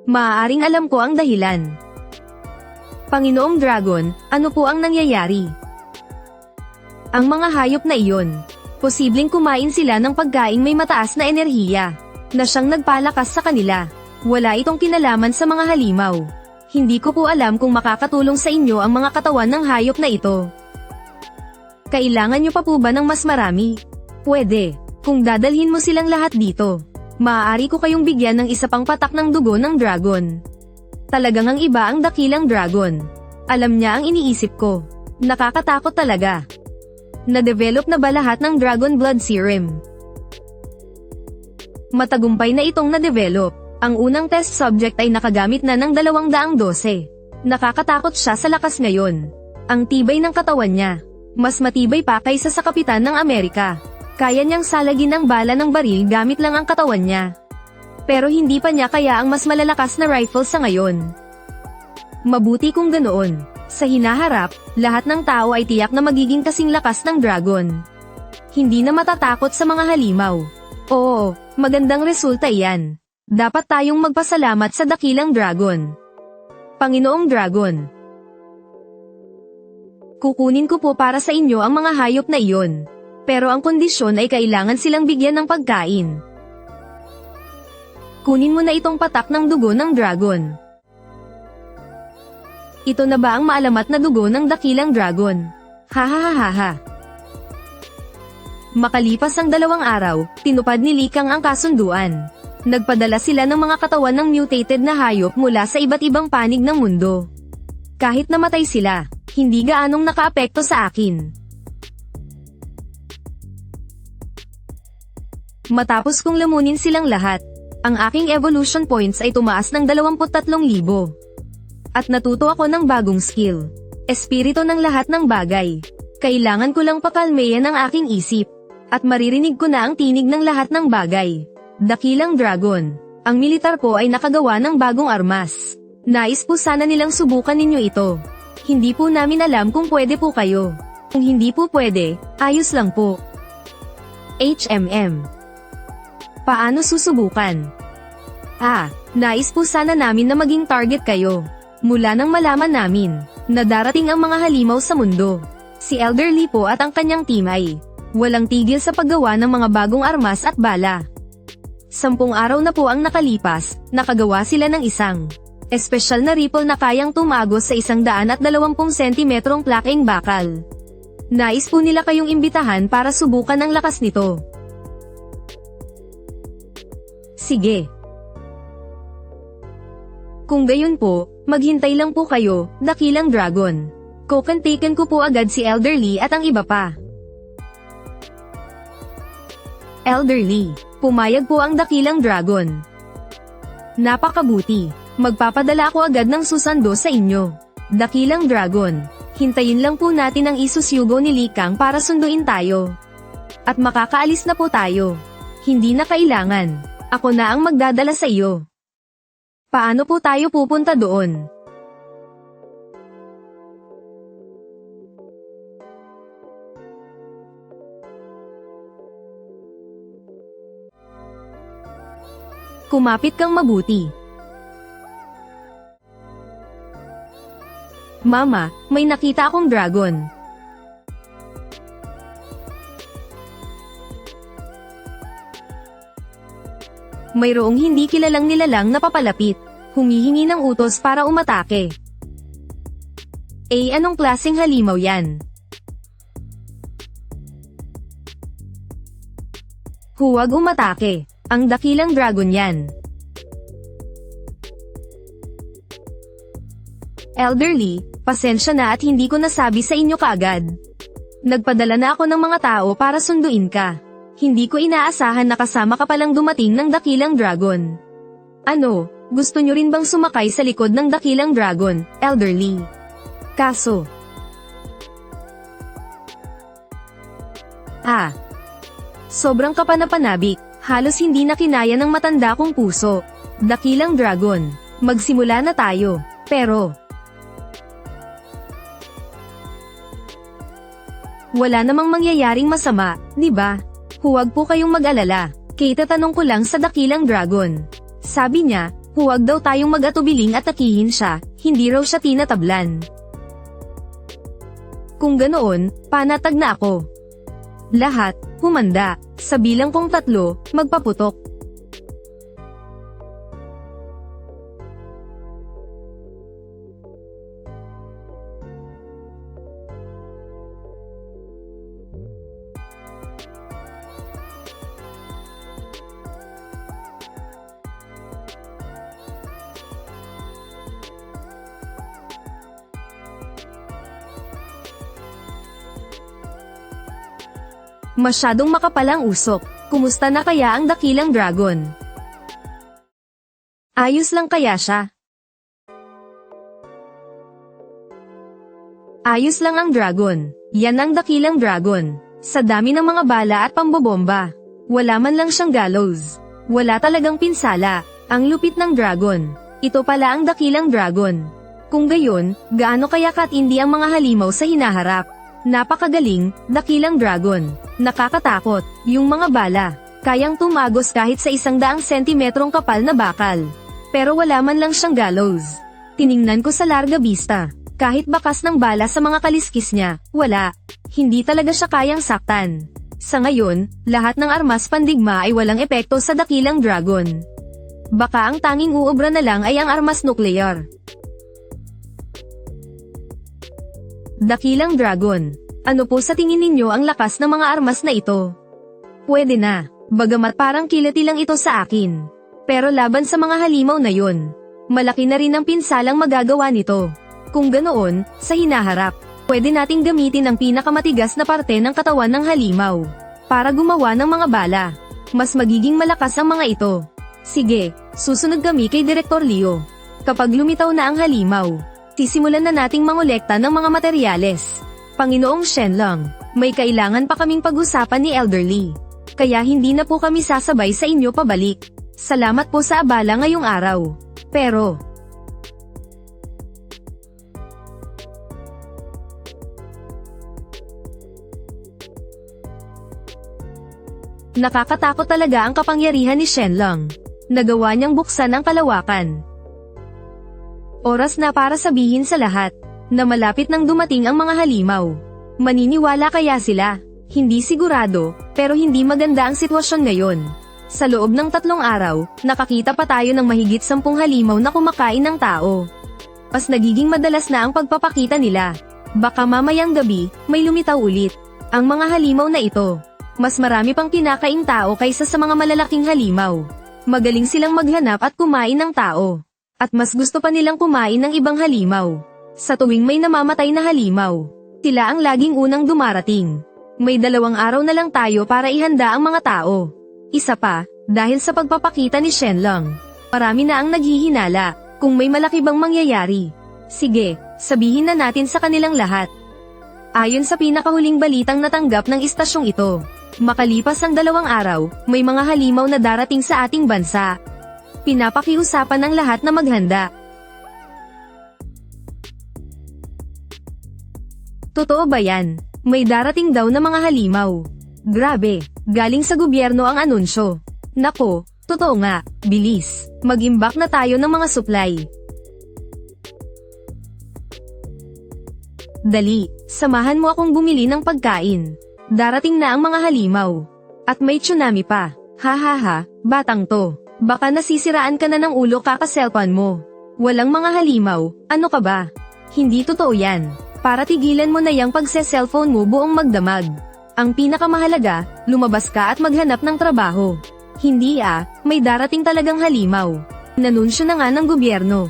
Maaaring alam ko ang dahilan. Panginoong Dragon, ano po ang nangyayari? Ang mga hayop na iyon, posibleng kumain sila ng pagkaing may mataas na enerhiya, na siyang nagpalakas sa kanila. Wala itong kinalaman sa mga halimaw. Hindi ko po alam kung makakatulong sa inyo ang mga katawan ng hayop na ito. Kailangan nyo pa po ba ng mas marami? Pwede, kung dadalhin mo silang lahat dito. Maaari ko kayong bigyan ng isa pang patak ng dugo ng dragon. Talagang ang iba ang dakilang dragon. Alam niya ang iniisip ko. Nakakatakot talaga. Na-develop na ba lahat ng Dragon Blood Serum? Matagumpay na itong na-develop. Ang unang test subject ay nakagamit na ng 212. Nakakatakot siya sa lakas ngayon. Ang tibay ng katawan niya. Mas matibay pa kaysa sa Kapitan ng Amerika. Kaya niyang salagin ang bala ng baril gamit lang ang katawan niya. Pero hindi pa niya kaya ang mas malalakas na rifle sa ngayon. Mabuti kung ganoon. Sa hinaharap, lahat ng tao ay tiyak na magiging kasing lakas ng dragon. Hindi na matatakot sa mga halimaw. Oo, magandang resulta iyan. Dapat tayong magpasalamat sa dakilang dragon. Panginoong Dragon, kukunin ko po para sa inyo ang mga hayop na iyon. Pero ang kondisyon ay kailangan silang bigyan ng pagkain. Kunin mo na itong patak ng dugo ng dragon. Ito na ba ang maalamat na dugo ng dakilang dragon? Hahaha. Makalipas ang 2 araw, tinupad ni Likang ang kasunduan. Nagpadala sila ng mga katawan ng mutated na hayop mula sa iba't ibang panig ng mundo. Kahit namatay sila, hindi gaanong nakaapekto sa akin. Matapos kong lamunin silang lahat, Ang aking evolution points ay tumaas ng 23,000. At natuto ako ng bagong skill. Espiritu ng lahat ng bagay. Kailangan ko lang pakalmayan ang aking isip. At maririnig ko na ang tinig ng lahat ng bagay. Dakilang dragon. Ang militar po ay nakagawa ng bagong armas. Nais po sana nilang subukan ninyo ito. Hindi po namin alam kung pwede po kayo. Kung hindi po pwede, ayos lang po. HMM. Paano susubukan? Nais po sana namin na maging target kayo. Mula nang malaman namin na darating ang mga halimaw sa mundo. Si Elder Lee po at ang kanyang team ay walang tigil sa paggawa ng mga bagong armas at bala. 10 araw na po ang nakalipas, nakagawa sila ng isang espesyal na rifle na kayang tumagos sa 120 sentimetrong plakeng bakal. Nais po nila kayong imbitahan para subukan ang lakas nito. Sige. Kung gayon po, maghintay lang po kayo, dakilang dragon. Kukontakin ko po agad si Elder Lee at ang iba pa. Elder Lee, pumayag po ang dakilang dragon. Napakabuti. Magpapadala ako agad ng susando sa inyo. Dakilang dragon, hintayin lang po natin ang isusyugo ni Lee Kang para sunduin tayo. At makakaalis na po tayo. Hindi na kailangan. Ako na ang magdadala sa iyo. Paano po tayo pupunta doon? Kumapit kang mabuti. Mama, may nakita akong dragon. Mayroong hindi kilalang nilalang na papalapit. Humihingi ng utos para umatake. Anong klaseng halimaw yan? Huwag umatake. Ang dakilang dragon yan. Elder Lee, pasensya na at hindi ko nasabi sa inyo kaagad. Nagpadala na ako ng mga tao para sunduin ka. Hindi ko inaasahan na kasama ka palang dumating ng dakilang dragon. Ano, gusto nyo rin bang sumakay sa likod ng dakilang dragon, Elder Lee? Kaso. Sobrang kapanapanabik. Halos hindi na kinaya ng matanda kong puso. Dakilang dragon, magsimula na tayo. Pero wala namang mangyayaring masama, di ba? Huwag po kayong mag-alala. Tatanong ko lang sa dakilang dragon. Sabi niya, huwag daw tayong mag-atubiling at takihin siya, hindi raw siya tinatablan. Kung ganoon, panatag na ako. Lahat, humanda. Sa bilang kong 3, magpaputok. Masyadong makapalang usok. Kumusta na kaya ang dakilang dragon? Ayos lang kaya siya? Ayos lang ang dragon. Yan ang dakilang dragon. Sa dami ng mga bala at pambobomba. Wala man lang siyang gallows. Wala talagang pinsala. Ang lupit ng dragon. Ito pala ang dakilang dragon. Kung gayon, gaano kaya katindi ang mga halimaw sa hinaharap? Napakagaling, dakilang dragon. Nakakatakot, yung mga bala. Kayang tumagos kahit sa 100 sentimetrong kapal na bakal. Pero wala man lang siyang gallows. Tiningnan ko sa larga vista. Kahit bakas ng bala sa mga kaliskis niya, wala. Hindi talaga siya kayang saktan. Sa ngayon, lahat ng armas pandigma ay walang epekto sa dakilang dragon. Baka ang tanging uubra na lang ay ang armas nuklear. Dakilang dragon. Ano po sa tingin ninyo ang lakas ng mga armas na ito? Pwede na, bagamat parang kilati lang ito sa akin. Pero laban sa mga halimaw na yun, malaki na rin ang pinsalang magagawa nito. Kung ganoon, sa hinaharap, pwede nating gamitin ang pinakamatigas na parte ng katawan ng halimaw para gumawa ng mga bala. Mas magiging malakas ang mga ito. Sige, susunod kami kay Direktor Leo. Kapag lumitaw na ang halimaw, sisimulan na nating mangolekta ng mga materyales. Panginoong Shenlong, may kailangan pa kaming pag-usapan ni Elderly. Kaya hindi na po kami sasabay sa inyo pabalik. Salamat po sa abala ngayong araw. Pero, nakakatakot talaga ang kapangyarihan ni Shenlong. Nagawa niyang buksan ang kalawakan. Oras na para sabihin sa lahat na malapit nang dumating ang mga halimaw. Maniniwala kaya sila? Hindi sigurado, pero hindi maganda ang sitwasyon ngayon. Sa loob ng 3 araw, nakakita pa tayo ng mahigit 10 halimaw na kumakain ng tao. Mas nagiging madalas na ang pagpapakita nila. Baka mamayang gabi, may lumitaw ulit. Ang mga halimaw na ito, mas marami pang kinakaing tao kaysa sa mga malalaking halimaw. Magaling silang maghanap at kumain ng tao. At mas gusto pa nilang kumain ng ibang halimaw. Sa tuwing may namamatay na halimaw, sila ang laging unang dumarating. May 2 araw na lang tayo para ihanda ang mga tao. Isa pa, dahil sa pagpapakita ni Shenlong, marami na ang naghihinala kung may malaki bang mangyayari. Sige, sabihin na natin sa kanilang lahat. Ayon sa pinakahuling balitang natanggap ng istasyong ito, makalipas ang 2 araw, may mga halimaw na darating sa ating bansa. Pinapakiusapan ng lahat na maghanda. Totoo ba yan? May darating daw na mga halimaw. Grabe, galing sa gobyerno ang anunsyo. Nako, totoo nga, bilis. Mag-imbak na tayo ng mga supply. Dali, samahan mo akong bumili ng pagkain. Darating na ang mga halimaw. At may tsunami pa. Hahaha, batang to. Baka nasisiraan ka na ng ulo kaka-cellphone mo. Walang mga halimaw, ano ka ba? Hindi totoo yan. Para tigilan mo na yang pagse-cellphone mo buong magdamag. Ang pinakamahalaga, lumabas ka at maghanap ng trabaho. Hindi may darating talagang halimaw. Nanunsyo na nga ng gobyerno.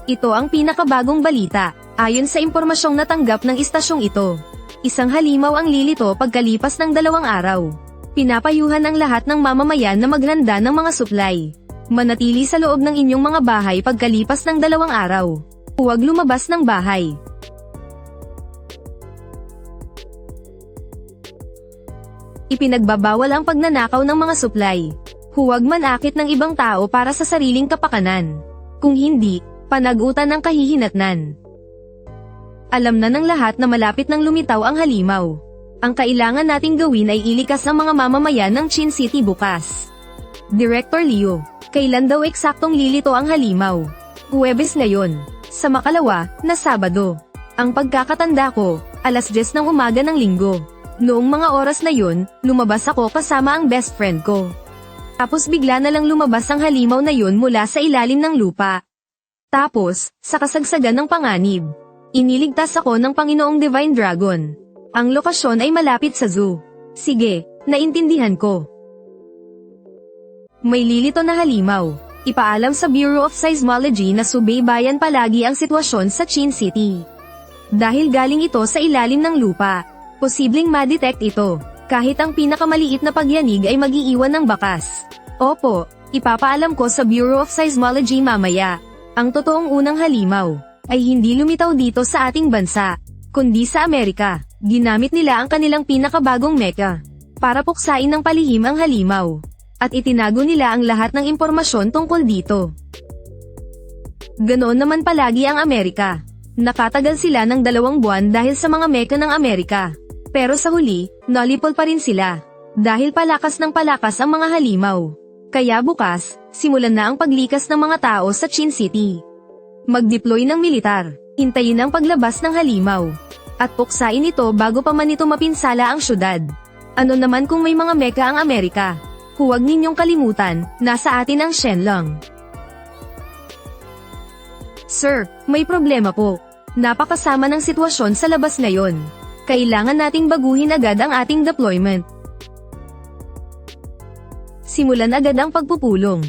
Ito ang pinakabagong balita, ayon sa impormasyong natanggap ng istasyong ito. Isang halimaw ang lilito pagkalipas ng 2 araw. Pinapayuhan ang lahat ng mamamayan na maghanda ng mga supply. Manatili sa loob ng inyong mga bahay pagkalipas ng 2 araw. Huwag lumabas ng bahay. Ipinagbabawal ang pagnanakaw ng mga supply. Huwag manakit ng ibang tao para sa sariling kapakanan. Kung hindi, panagutan ng kahihinatnan. Alam na ng lahat na malapit nang lumitaw ang halimaw. Ang kailangan nating gawin ay ilikas ang mga mamamayan ng Chin City bukas. Director Leo, kailan daw eksaktong lilito ang halimaw? Huwebes ngayon, sa makalawa, na Sabado. Ang pagkakatanda ko, 10:00 ng umaga ng Linggo. Noong mga oras na yun, lumabas ako kasama ang best friend ko. Tapos bigla na lang lumabas ang halimaw na yun mula sa ilalim ng lupa. Tapos, sa kasagsagan ng panganib, iniligtas ako ng Panginoong Divine Dragon. Ang lokasyon ay malapit sa zoo. Sige, naintindihan ko. May lilito na halimaw. Ipaalam sa Bureau of Seismology na subaybayan palagi ang sitwasyon sa Chin City. Dahil galing ito sa ilalim ng lupa, posibleng ma-detect ito, kahit ang pinakamaliit na pagyanig ay mag-iiwan ng bakas. Opo, ipapaalam ko sa Bureau of Seismology mamaya. Ang totoong unang halimaw ay hindi lumitaw dito sa ating bansa, kundi sa Amerika. Ginamit nila ang kanilang pinakabagong mecha para puksain ng palihim ang halimaw. At itinago nila ang lahat ng impormasyon tungkol dito. Ganoon naman palagi ang Amerika. Nakatagal sila ng 2 buwan dahil sa mga mecha ng Amerika. Pero sa huli, nalipol pa rin sila. Dahil palakas ng palakas ang mga halimaw. Kaya bukas, simulan na ang paglikas ng mga tao sa Chin City. Mag-deploy ng militar, hintayin ang paglabas ng halimaw. At puksain ito bago pa man ito mapinsala ang syudad. Ano naman kung may mga mecha ang Amerika? Huwag ninyong kalimutan, nasa atin ang Shenlong. Sir, may problema po. Napakasama ng sitwasyon sa labas ngayon. Kailangan nating baguhin agad ang ating deployment. Simulan agad ang pagpupulong.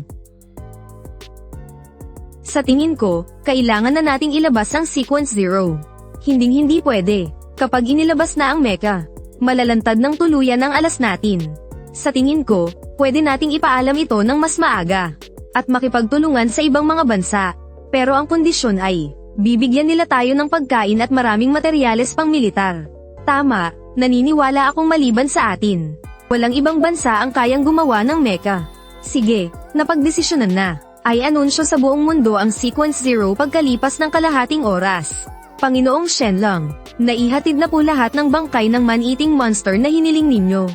Sa tingin ko, kailangan na nating ilabas ang Sequence 0. Hinding-hindi pwede. Kapag inilabas na ang mecha, malalantad ng tuluyan ang alas natin. Sa tingin ko, pwede nating ipaalam ito ng mas maaga. At makipagtulungan sa ibang mga bansa. Pero ang kondisyon ay, bibigyan nila tayo ng pagkain at maraming materyales pang militar. Tama, naniniwala akong maliban sa atin. Walang ibang bansa ang kayang gumawa ng mecha. Sige, napagdesisyonan na. Ay anunsyo sa buong mundo ang Sequence Zero pagkalipas ng kalahating oras. Panginoong Shenlong, naihatid na po lahat ng bangkay ng man-eating monster na hiniling ninyo.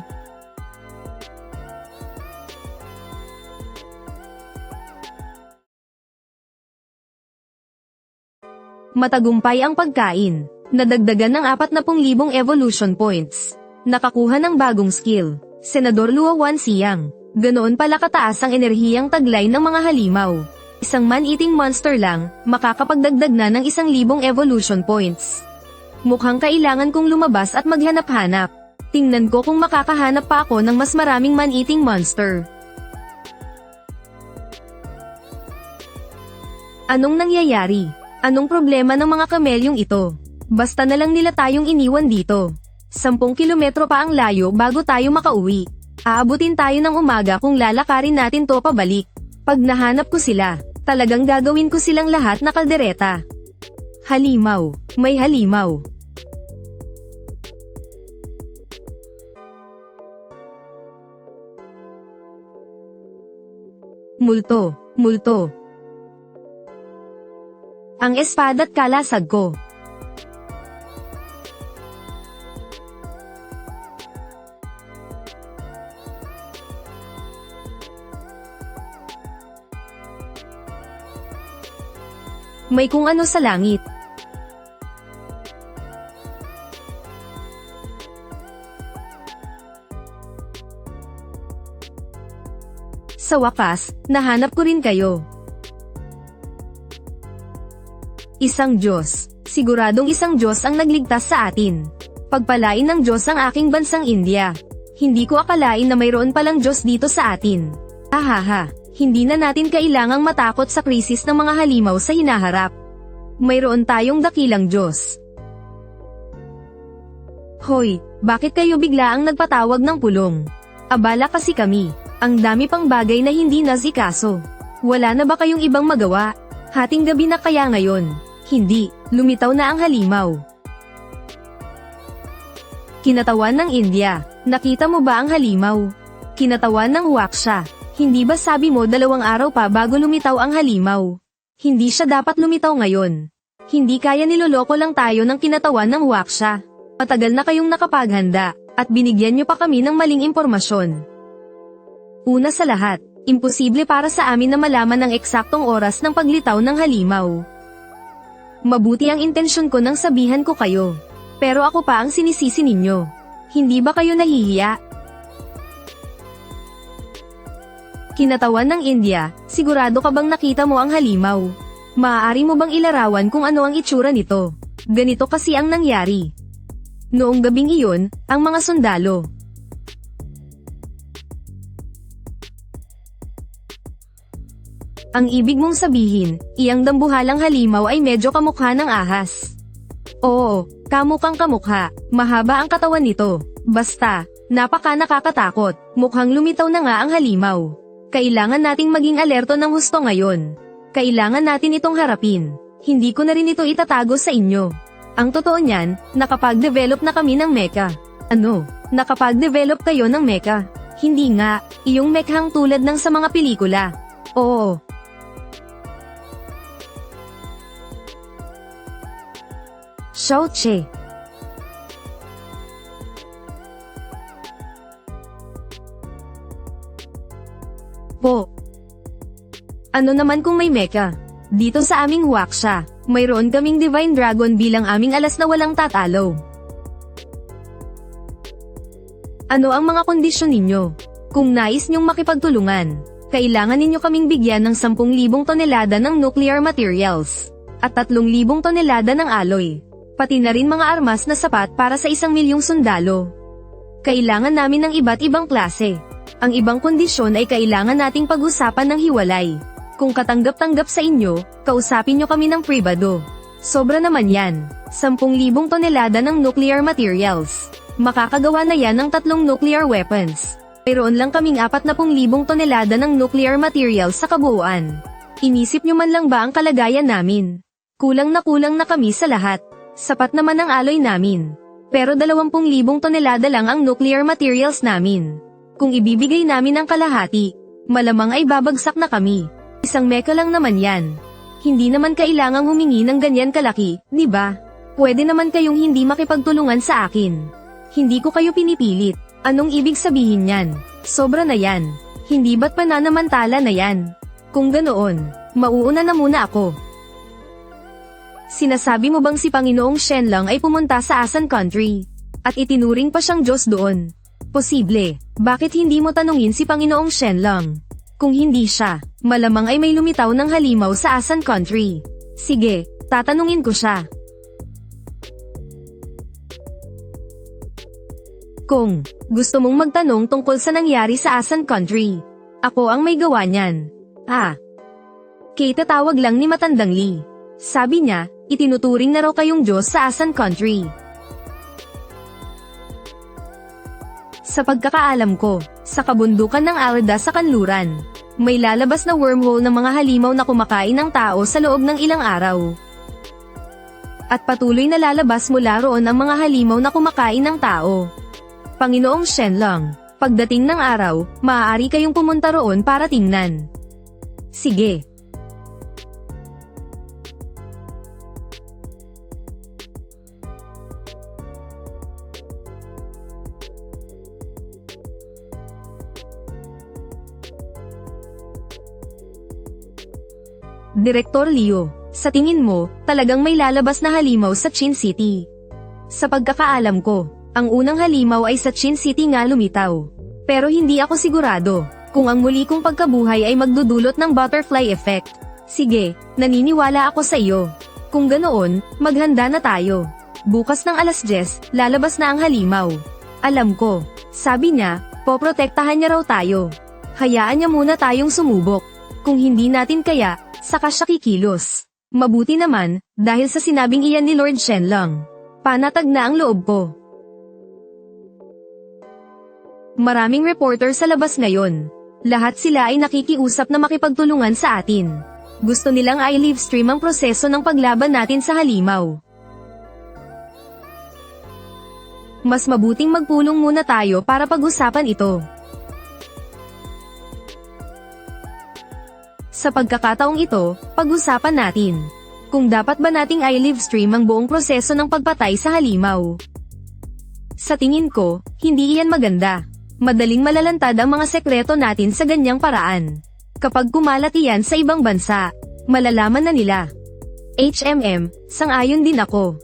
Matagumpay ang pagkain. Nadagdagan ng 40,000 evolution points. Nakakuha ng bagong skill. Senador Luowan Siang. Ganoon pala kataas ang enerhiyang taglay ng mga halimaw. Isang man-eating monster lang, makakapagdagdag na ng 1,000 evolution points. Mukhang kailangan kong lumabas at maghanap-hanap. Tingnan ko kung makakahanap pa ako ng mas maraming man-eating monster. Anong nangyayari? Anong problema ng mga kamelyong ito? Basta na lang nila tayong iniwan dito. 10 kilometro pa ang layo bago tayo makauwi. Aabutin tayo ng umaga kung lalakarin natin to pabalik. Pag nahanap ko sila, talagang gagawin ko silang lahat na kaldereta. Halimaw, may halimaw. Multo, multo. Ang espada't kalasag ko. May kung ano sa langit. Sa wakas, nahanap ko rin kayo. Isang Diyos. Siguradong isang Diyos ang nagligtas sa atin. Pagpalain ng Diyos ang aking bansang India. Hindi ko akalain na mayroon palang Diyos dito sa atin. Ahaha. Hindi na natin kailangang matakot sa krisis ng mga halimaw sa hinaharap. Mayroon tayong dakilang Diyos. Hoy, bakit kayo bigla ang nagpatawag ng pulong? Abala kasi kami. Ang dami pang bagay na hindi nasikaso. Wala na ba kayong ibang magawa? Hating gabi na kaya ngayon? Hindi, lumitaw na ang halimaw. Kinatawan ng India. Nakita mo ba ang halimaw? Kinatawan ng Waksha. Hindi ba sabi mo 2 araw pa bago lumitaw ang halimaw? Hindi siya dapat lumitaw ngayon. Hindi kaya niloloko lang tayo ng kinatawan ng Waksha. Matagal na kayong nakapaghanda, at binigyan niyo pa kami ng maling impormasyon. Una sa lahat, imposible para sa amin na malaman ang eksaktong oras ng paglitaw ng halimaw. Mabuti ang intensyon ko nang sabihan ko kayo. Pero ako pa ang sinisisi ninyo. Hindi ba kayo nahihiya? Kinatawan ng India, sigurado ka bang nakita mo ang halimaw? Maaari mo bang ilarawan kung ano ang itsura nito? Ganito kasi ang nangyari. Noong gabing iyon, ang mga sundalo. Ang ibig mong sabihin, iyang dambuhalang halimaw ay medyo kamukha ng ahas. Oo, kamukhang kamukha, mahaba ang katawan nito. Basta, napaka nakakatakot, mukhang lumitaw na nga ang halimaw. Kailangan nating maging alerto ng husto ngayon. Kailangan natin itong harapin. Hindi ko na rin ito itatago sa inyo. Ang totoo niyan, nakapag-develop na kami ng mecha. Ano? Nakapag-develop kayo ng mecha? Hindi nga, iyong mekhang tulad ng sa mga pelikula. Oo. Shao Che. Po. Ano naman kung may mecha? Dito sa aming Waksha, mayroon kaming Divine Dragon bilang aming alas na walang tatalo. Ano ang mga kondisyon ninyo? Kung nais niyong makipagtulungan, kailangan ninyo kaming bigyan ng 10,000 tonelada ng nuclear materials, at 3,000 tonelada ng alloy, pati na rin mga armas na sapat para sa 1,000,000 sundalo. Kailangan namin ng iba't ibang klase. Ang ibang kondisyon ay kailangan nating pag-usapan ng hiwalay. Kung katanggap-tanggap sa inyo, kausapin nyo kami ng pribado. Sobra naman yan. 10,000 tonelada ng nuclear materials. Makakagawa na yan ng 3 nuclear weapons. Mayroon lang kaming 40,000 tonelada ng nuclear material sa kabuuan. Inisip nyo man lang ba ang kalagayan namin? Kulang na kami sa lahat. Sapat naman ang alloy namin. Pero 20,000 tonelada lang ang nuclear materials namin. Kung ibibigay namin ang kalahati, malamang ay babagsak na kami. Isang meka lang naman yan. Hindi naman kailangang humingi ng ganyan kalaki, di ba? Pwede naman kayong hindi makipagtulungan sa akin. Hindi ko kayo pinipilit. Anong ibig sabihin yan? Sobra na yan. Hindi ba't pananamantala na yan? Kung ganoon, mauuna na muna ako. Sinasabi mo bang si Panginoong Shenlong ay pumunta sa Asan Country? At itinuring pa siyang Diyos doon? Posible. Bakit hindi mo tanungin si Panginoong Shenlong? Kung hindi siya, malamang ay may lumitaw ng halimaw sa Asan Country. Sige, tatanungin ko siya. Kung gusto mong magtanong tungkol sa nangyari sa Asan Country, ako ang may gawa niyan. Kay tatawag lang ni Matandang Lee. Sabi niya, itinuturing na raw kayong Diyos sa Asan Country. Sa pagkakaalam ko, sa kabundukan ng Alda sa kanluran, may lalabas na wormhole ng mga halimaw na kumakain ng tao sa loob ng ilang araw. At patuloy na lalabas mula roon ang mga halimaw na kumakain ng tao. Panginoong Shenlong, pagdating ng araw, maaari kayong pumunta roon para tingnan. Sige. Direktor Leo, sa tingin mo, talagang may lalabas na halimaw sa Chin City? Sa pagkakaalam ko, ang unang halimaw ay sa Chin City nga lumitaw. Pero hindi ako sigurado kung ang muli kong pagkabuhay ay magdudulot ng butterfly effect. Sige, naniniwala ako sa iyo. Kung ganoon, maghanda na tayo. Bukas ng 10:00, lalabas na ang halimaw. Alam ko, sabi niya, poprotektahan niya raw tayo. Hayaan niya muna tayong sumubok. Kung hindi natin kaya, saka siya kikilos. Mabuti naman, dahil sa sinabing iyan ni Lord Shenlong. Panatag na ang loob ko. Maraming reporter sa labas ngayon. Lahat sila ay nakikiusap na makipagtulungan sa atin. Gusto nilang i-live stream ang proseso ng paglaban natin sa halimaw. Mas mabuting magpulong muna tayo para pag-usapan ito. Sa pagkakataong ito, pag-usapan natin kung dapat ba nating i-live stream ang buong proseso ng pagpatay sa halimaw. Sa tingin ko, hindi iyan maganda. Madaling malalantad ang mga sekreto natin sa ganyang paraan. Kapag kumalat iyan sa ibang bansa, malalaman na nila. Sang-ayon din ako.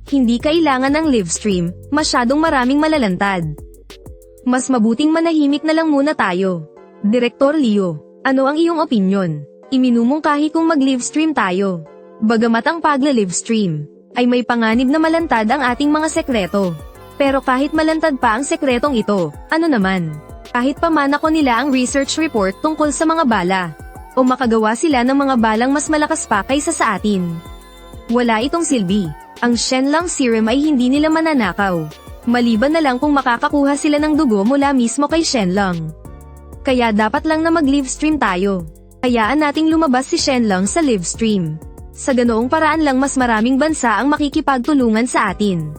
Hindi kailangan ng live stream, masyadong maraming malalantad. Mas mabuting manahimik na lang muna tayo. Direktor Leo, ano ang iyong opinyon? Iminumungkahi kung mag-livestream tayo. Bagamat ang pagla-livestream ay may panganib na malantad ang ating mga sekreto. Pero kahit malantad pa ang sekretong ito, ano naman? Kahit pamana ko nila ang research report tungkol sa mga bala. O makagawa sila ng mga balang mas malakas pa kaysa sa atin. Wala itong silbi. Ang Shenlong serum ay hindi nila mananakaw. Maliban na lang kung makakakuha sila ng dugo mula mismo kay Shenlong. Kaya dapat lang na mag-livestream tayo. Hayaan nating lumabas si Shenlong sa livestream. Sa ganoong paraan lang mas maraming bansa ang makikipagtulungan sa atin.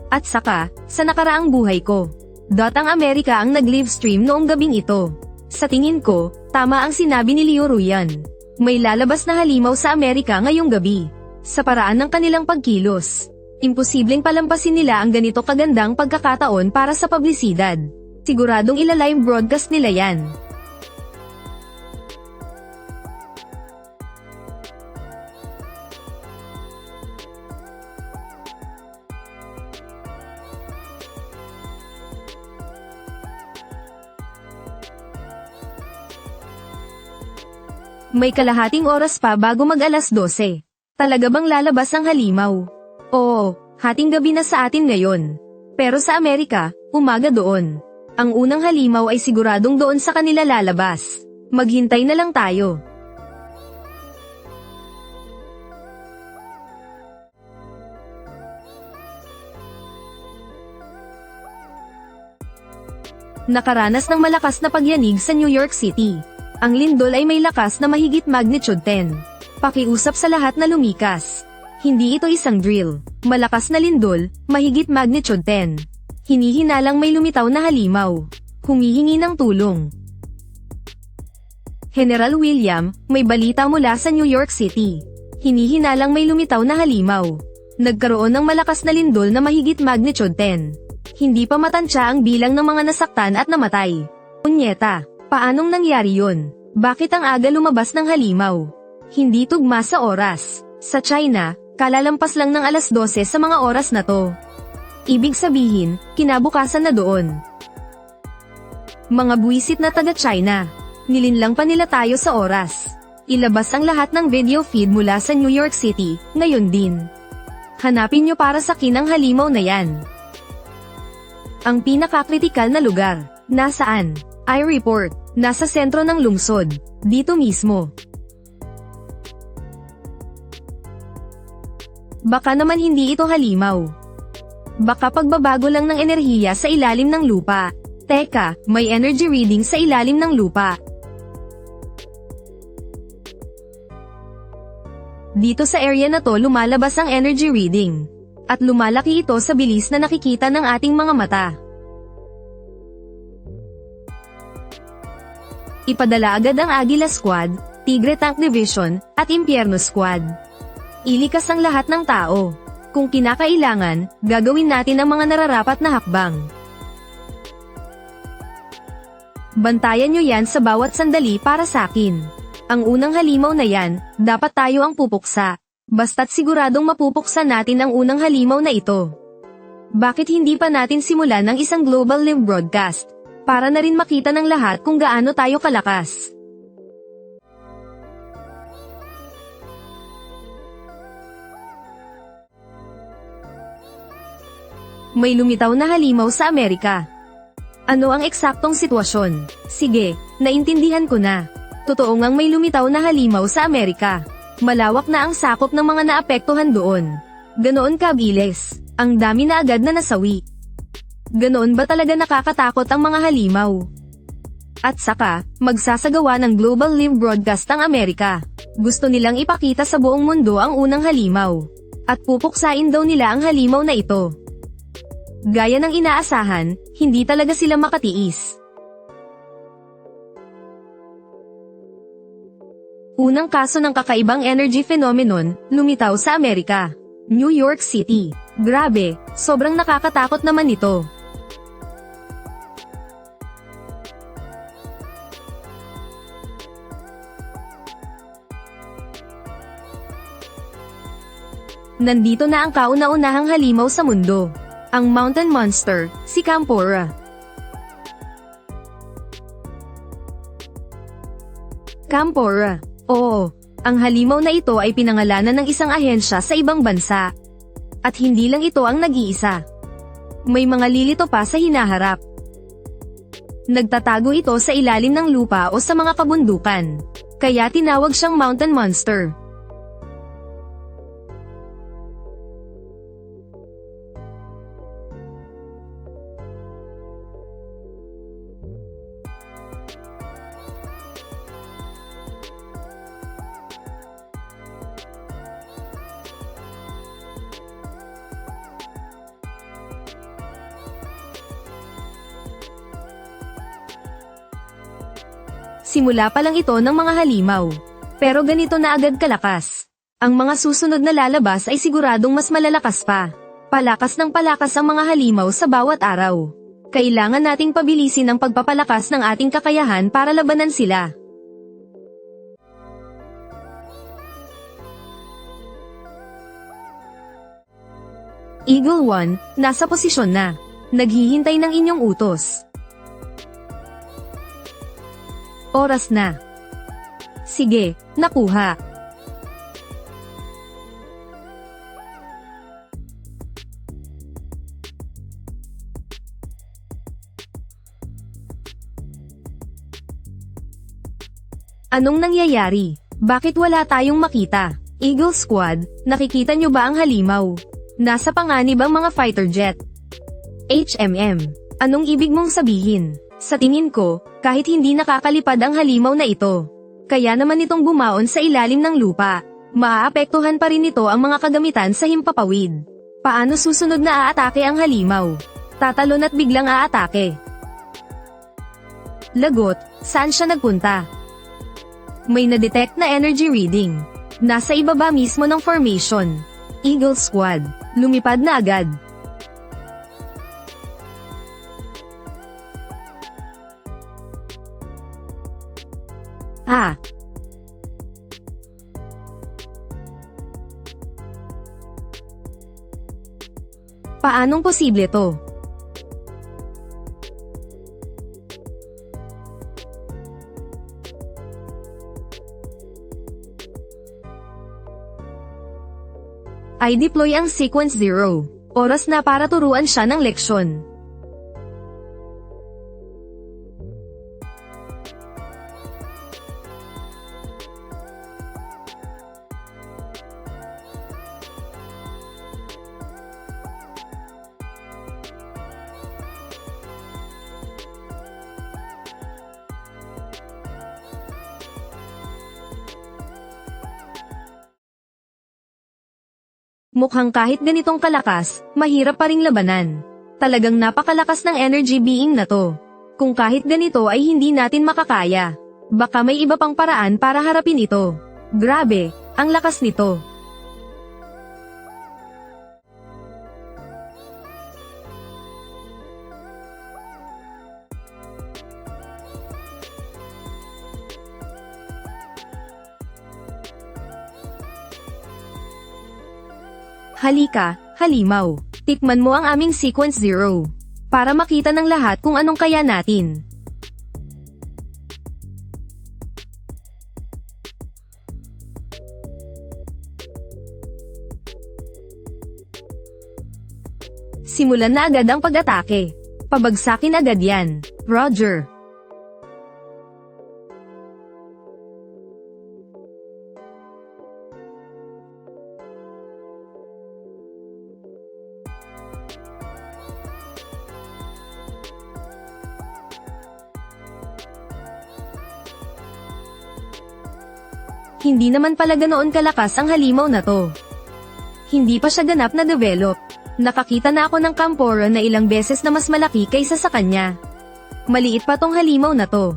At saka, sa nakaraang buhay ko, ang Amerika ang nag-livestream noong gabing ito. Sa tingin ko, tama ang sinabi ni Leo Ruyan. May lalabas na halimaw sa Amerika ngayong gabi. Sa paraan ng kanilang pagkilos, imposibleng palampasin nila ang ganito kagandang pagkakataon para sa publisidad. Siguradong ila-live broadcast nila yan. May kalahating oras pa bago mag-12:00. Talaga bang lalabas ang halimaw? Oo, hating gabi na sa atin ngayon. Pero sa Amerika, umaga doon. Ang unang halimaw ay siguradong doon sa kanila lalabas. Maghintay na lang tayo. nakaranas ng malakas na pagyanig sa New York City. Ang lindol ay may lakas na mahigit magnitude 10. Pakiusap sa lahat na lumikas. Hindi ito isang drill. Malakas na lindol, mahigit magnitude 10. Hinihinalang may lumitaw na halimaw. Humihingi ng tulong. General William, may balita mula sa New York City. Hinihinalang may lumitaw na halimaw. Nagkaroon ng malakas na lindol na mahigit magnitude 10. Hindi pa matansya ang bilang ng mga nasaktan at namatay. Punyeta, paanong nangyari yun? Bakit ang aga lumabas ng halimaw? Hindi tugma sa oras. Sa China, kalalampas lang ng alas 12 sa mga oras na to. Ibig sabihin, kinabukasan na doon. Mga buwisit na taga-China, nilinlang pa nila tayo sa oras. Ilabas ang lahat ng video feed mula sa New York City, ngayon din. Hanapin nyo para sa kinang halimaw na yan. Ang pinakakritikal na lugar, nasaan? I-report, nasa sentro ng lungsod, dito mismo. Baka naman hindi ito halimaw. Baka pagbabago lang ng enerhiya sa ilalim ng lupa. Teka, may energy reading sa ilalim ng lupa. Dito sa area na to lumalabas ang energy reading. At lumalaki ito sa bilis na nakikita ng ating mga mata. Ipadala agad ang Agila Squad, Tigre Tank Division, at Impyerno Squad. Ilikas ang lahat ng tao. Kung kinakailangan, gagawin natin ang mga nararapat na hakbang. Bantayan nyo yan sa bawat sandali para sa akin. Ang unang halimaw na yan, dapat tayo ang pupuksa. Basta't siguradong mapupuksa natin ang unang halimaw na ito. Bakit hindi pa natin simulan ng isang global live broadcast? Para na rin makita ng lahat kung gaano tayo kalakas. May lumitaw na halimaw sa Amerika. Ano ang eksaktong sitwasyon? Sige, naintindihan ko na. Totoo ngang may lumitaw na halimaw sa Amerika. Malawak na ang sakop ng mga naapektuhan doon. Ganoon kabilis. Ang dami na agad na nasawi. Ganoon ba talaga nakakatakot ang mga halimaw? At saka, magsasagawa ng global live broadcast ang Amerika. Gusto nilang ipakita sa buong mundo ang unang halimaw. At pupuksain daw nila ang halimaw na ito. Gaya ng inaasahan, hindi talaga sila makatiis. Unang kaso ng kakaibang energy phenomenon, lumitaw sa Amerika. New York City. Grabe, sobrang nakakatakot naman ito. Nandito na ang kauna-unahang halimaw sa mundo. Ang mountain monster, si Campora. Campora. Oo, ang halimaw na ito ay pinangalanan ng isang ahensya sa ibang bansa. At hindi lang ito ang nag-iisa. May mga lilito pa sa hinaharap. Nagtatago ito sa ilalim ng lupa o sa mga kabundukan. Kaya tinawag siyang mountain monster. Simula pa lang ito ng mga halimaw. Pero ganito na agad kalakas. Ang mga susunod na lalabas ay siguradong mas malalakas pa. Palakas ng palakas ang mga halimaw sa bawat araw. Kailangan nating pabilisin ang pagpapalakas ng ating kakayahan para labanan sila. Eagle 1, nasa posisyon na. Naghihintay ng inyong utos. Oras na. Sige, nakuha. Anong nangyayari? Bakit wala tayong makita? Eagle Squad, nakikita nyo ba ang halimaw? Nasa panganib ang mga fighter jet. HMM, anong ibig mong sabihin? Sa tingin ko, kahit hindi nakakalipad ang halimaw na ito, kaya naman itong bumaon sa ilalim ng lupa, maaapektuhan pa rin ito ang mga kagamitan sa himpapawid. Paano susunod na aatake ang halimaw? Tatalon at biglang aatake. Lagot, saan siya nagpunta? May na-detect na energy reading. Nasa ibaba mismo ng formation. Eagle Squad, lumipad na agad. Paanong posible to? I-deploy ang Sequence 0. Oras na para turuan siya ng leksyon. Mukhang kahit ganitong kalakas, mahirap pa ring labanan. Talagang napakalakas ng energy being na to. Kung kahit ganito ay hindi natin makakaya, baka may iba pang paraan para harapin ito. Grabe, ang lakas nito. Halika, halimaw. Tikman mo ang aming Sequence 0. Para makita ng lahat kung anong kaya natin. Simulan na agad ang pag-atake. Pabagsakin agad yan. Roger. Hindi naman pala ganoon kalakas ang halimaw na to. Hindi pa siya ganap na develop. Nakakita na ako ng Kamporon na ilang beses na mas malaki kaysa sa kanya. Maliit pa tong halimaw na to.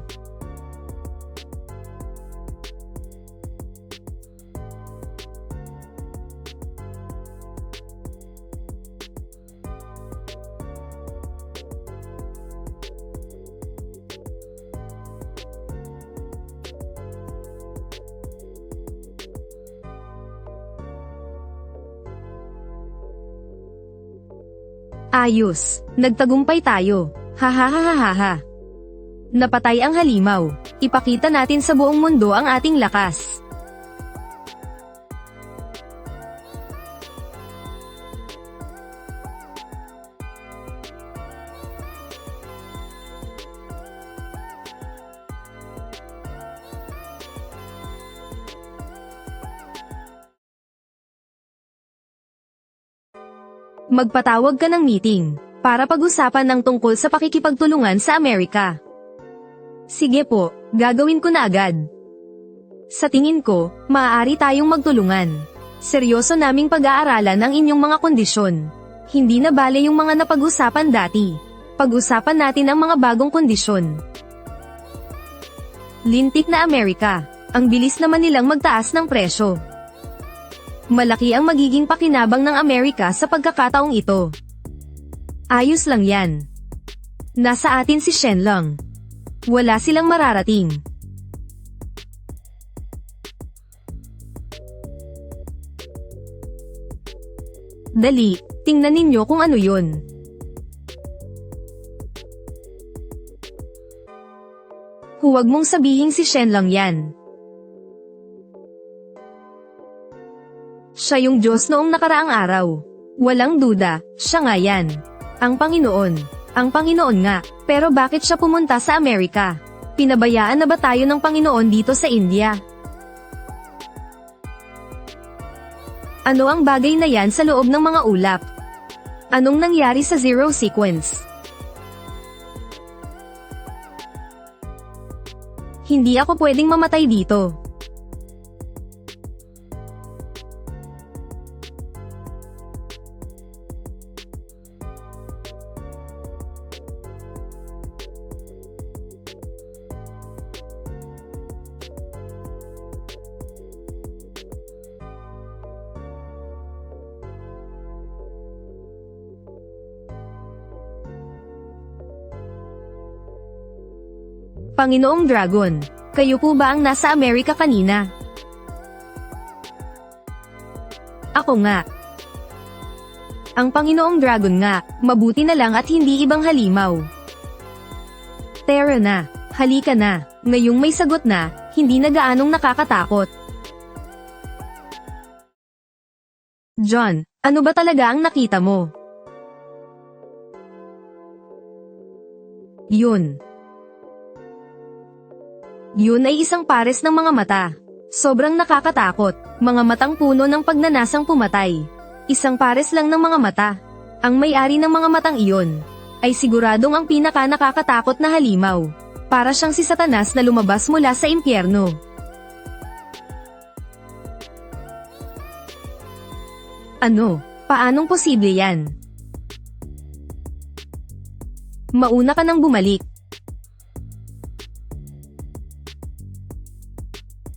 Ayos, nagtagumpay tayo. Hahaha. Napatay ang halimaw. Ipakita natin sa buong mundo ang ating lakas. Magpatawag ka ng meeting, para pag-usapan ng tungkol sa pakikipagtulungan sa Amerika. Sige po, gagawin ko na agad. Sa tingin ko, maaari tayong magtulungan. Seryoso naming pag-aaralan ang inyong mga kondisyon. Hindi na bale yung mga napag-usapan dati. Pag-usapan natin ang mga bagong kondisyon. Lintik na Amerika, ang bilis naman nilang magtaas ng presyo. Malaki ang magiging pakinabang ng Amerika sa pagkakataong ito. Ayos lang yan. Nasa atin si Shenlong. Wala silang mararating. Dali, tingnan ninyo kung ano yun. Huwag mong sabihing si Shenlong yan. Siya yung Diyos noong nakaraang araw. Walang duda, siya nga yan. Ang Panginoon. Ang Panginoon nga. Pero bakit siya pumunta sa Amerika? Pinabayaan na ba tayo ng Panginoon dito sa India? Ano ang bagay na yan sa loob ng mga ulap? Anong nangyari sa Zero Sequence? Hindi ako pwedeng mamatay dito. Panginoong Dragon, kayo po ba ang nasa Amerika kanina? Ako nga. Ang Panginoong Dragon nga, mabuti na lang at hindi ibang halimaw. Tara na, halika na, ngayong may sagot na, hindi na gaanong nakakatakot. John, ano ba talaga ang nakita mo? Yun ay isang pares ng mga mata. Sobrang nakakatakot, mga matang puno ng pagnanasang pumatay. Isang pares lang ng mga mata. Ang may-ari ng mga matang iyon, ay siguradong ang pinaka-nakakatakot na halimaw. Para siyang si Satanas na lumabas mula sa impyerno. Ano? Paanong posible yan? Mauna ka nang bumalik.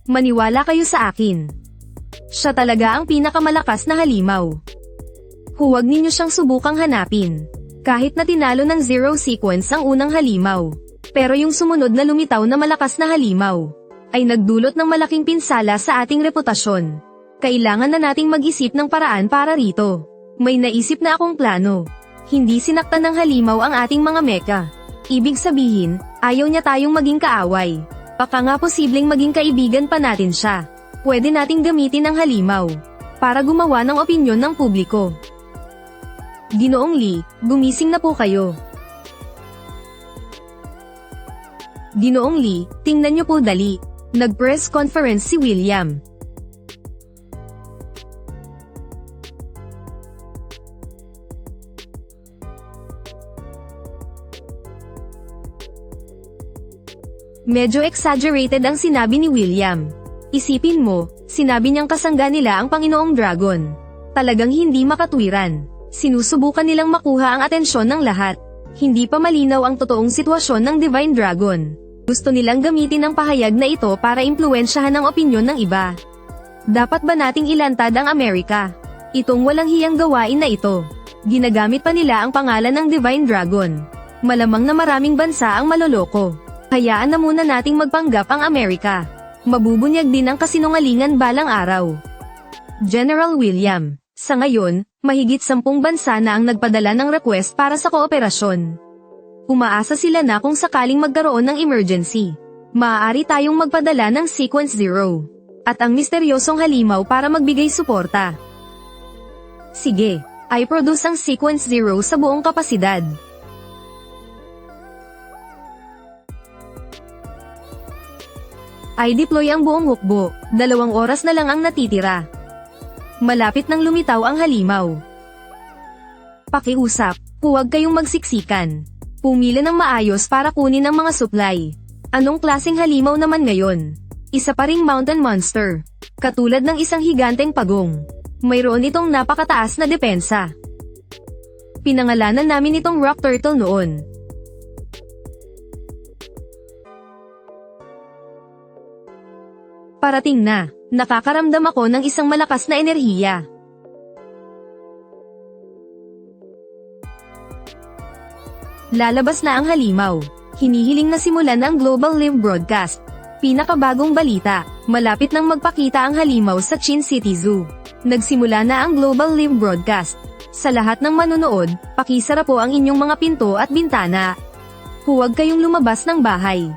Maniwala kayo sa akin. Siya talaga ang pinakamalakas na halimaw. Huwag ninyo siyang subukang hanapin. Kahit na tinalo ng zero sequence ang unang halimaw. Pero yung sumunod na lumitaw na malakas na halimaw, ay nagdulot ng malaking pinsala sa ating reputasyon. Kailangan na nating mag-isip ng paraan para rito. May naisip na akong plano. Hindi sinaktan ng halimaw ang ating mga mecha. Ibig sabihin, ayaw niya tayong maging kaaway. Baka nga posibleng maging kaibigan pa natin siya. Pwede nating gamitin ang halimaw para gumawa ng opinyon ng publiko. Ginoong Lee, gumising na po kayo. Ginoong Lee, tingnan niyo po dali. Nag-press conference si William. Medyo exaggerated ang sinabi ni William. Isipin mo, sinabi niyang kasangga nila ang Panginoong Dragon. Talagang hindi makatwiran. Sinusubukan nilang makuha ang atensyon ng lahat. Hindi pa malinaw ang totoong sitwasyon ng Divine Dragon. Gusto nilang gamitin ang pahayag na ito para impluwensyahan ang opinyon ng iba. Dapat ba nating ilantad ang Amerika? Itong walang hiyang gawain na ito. Ginagamit pa nila ang pangalan ng Divine Dragon. Malamang na maraming bansa ang maloloko. Hayaan na muna nating magpanggap ang Amerika. Mabubunyag din ang kasinungalingan balang araw. General William, sa ngayon, mahigit 10 bansa na ang nagpadala ng request para sa kooperasyon. Umaasa sila na kung sakaling magkaroon ng emergency, maaari tayong magpadala ng Sequence Zero at ang misteryosong halimaw para magbigay suporta. Sige, i-produce ang Sequence Zero sa buong kapasidad. I-deploy ang buong hukbo, 2 oras na lang ang natitira. Malapit nang lumitaw ang halimaw. Pakiusap, huwag kayong magsiksikan. Pumila ng maayos para kunin ang mga supply. Anong klaseng halimaw naman ngayon? Isa pa ring mountain monster. Katulad ng isang higanteng pagong. Mayroon itong napakataas na depensa. Pinangalanan namin itong rock turtle noon. Parating na, nakakaramdam ako ng isang malakas na enerhiya. Lalabas na ang halimaw. Hinihiling na simulan ang Global Live Broadcast. Pinakabagong balita, malapit nang magpakita ang halimaw sa Chin City Zoo. Nagsimula na ang Global Live Broadcast. Sa lahat ng manonood, pakisara po ang inyong mga pinto at bintana. Huwag kayong lumabas ng bahay.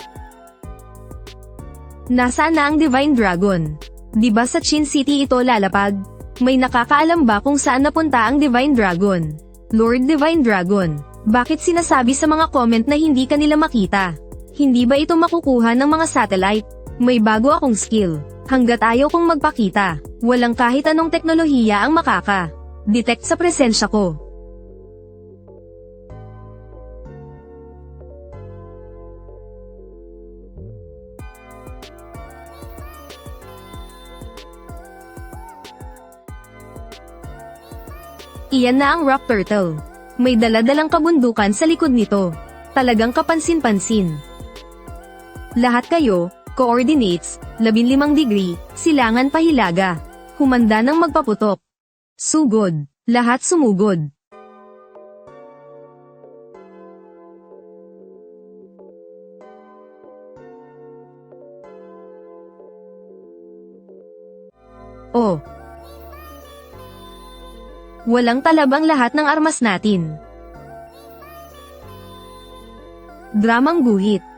Nasaan na ang Divine Dragon? Diba sa Chin City ito lalapag? May nakakaalam ba kung saan napunta ang Divine Dragon? Lord Divine Dragon, bakit sinasabi sa mga comment na hindi kanila makita? Hindi ba ito makukuha ng mga satellite? May bago akong skill. Hanggat ayaw kong magpakita, walang kahit anong teknolohiya ang makaka-detect sa presensya ko. Iyan na ang rock turtle. May daladalang kabundukan sa likod nito. Talagang kapansin-pansin. Lahat kayo, coordinates, 15 degree, silangan pahilaga. Humanda ng magpaputok. Sugod. Lahat sumugod. Oh. Walang talab ang lahat ng armas natin. Dramang guhit.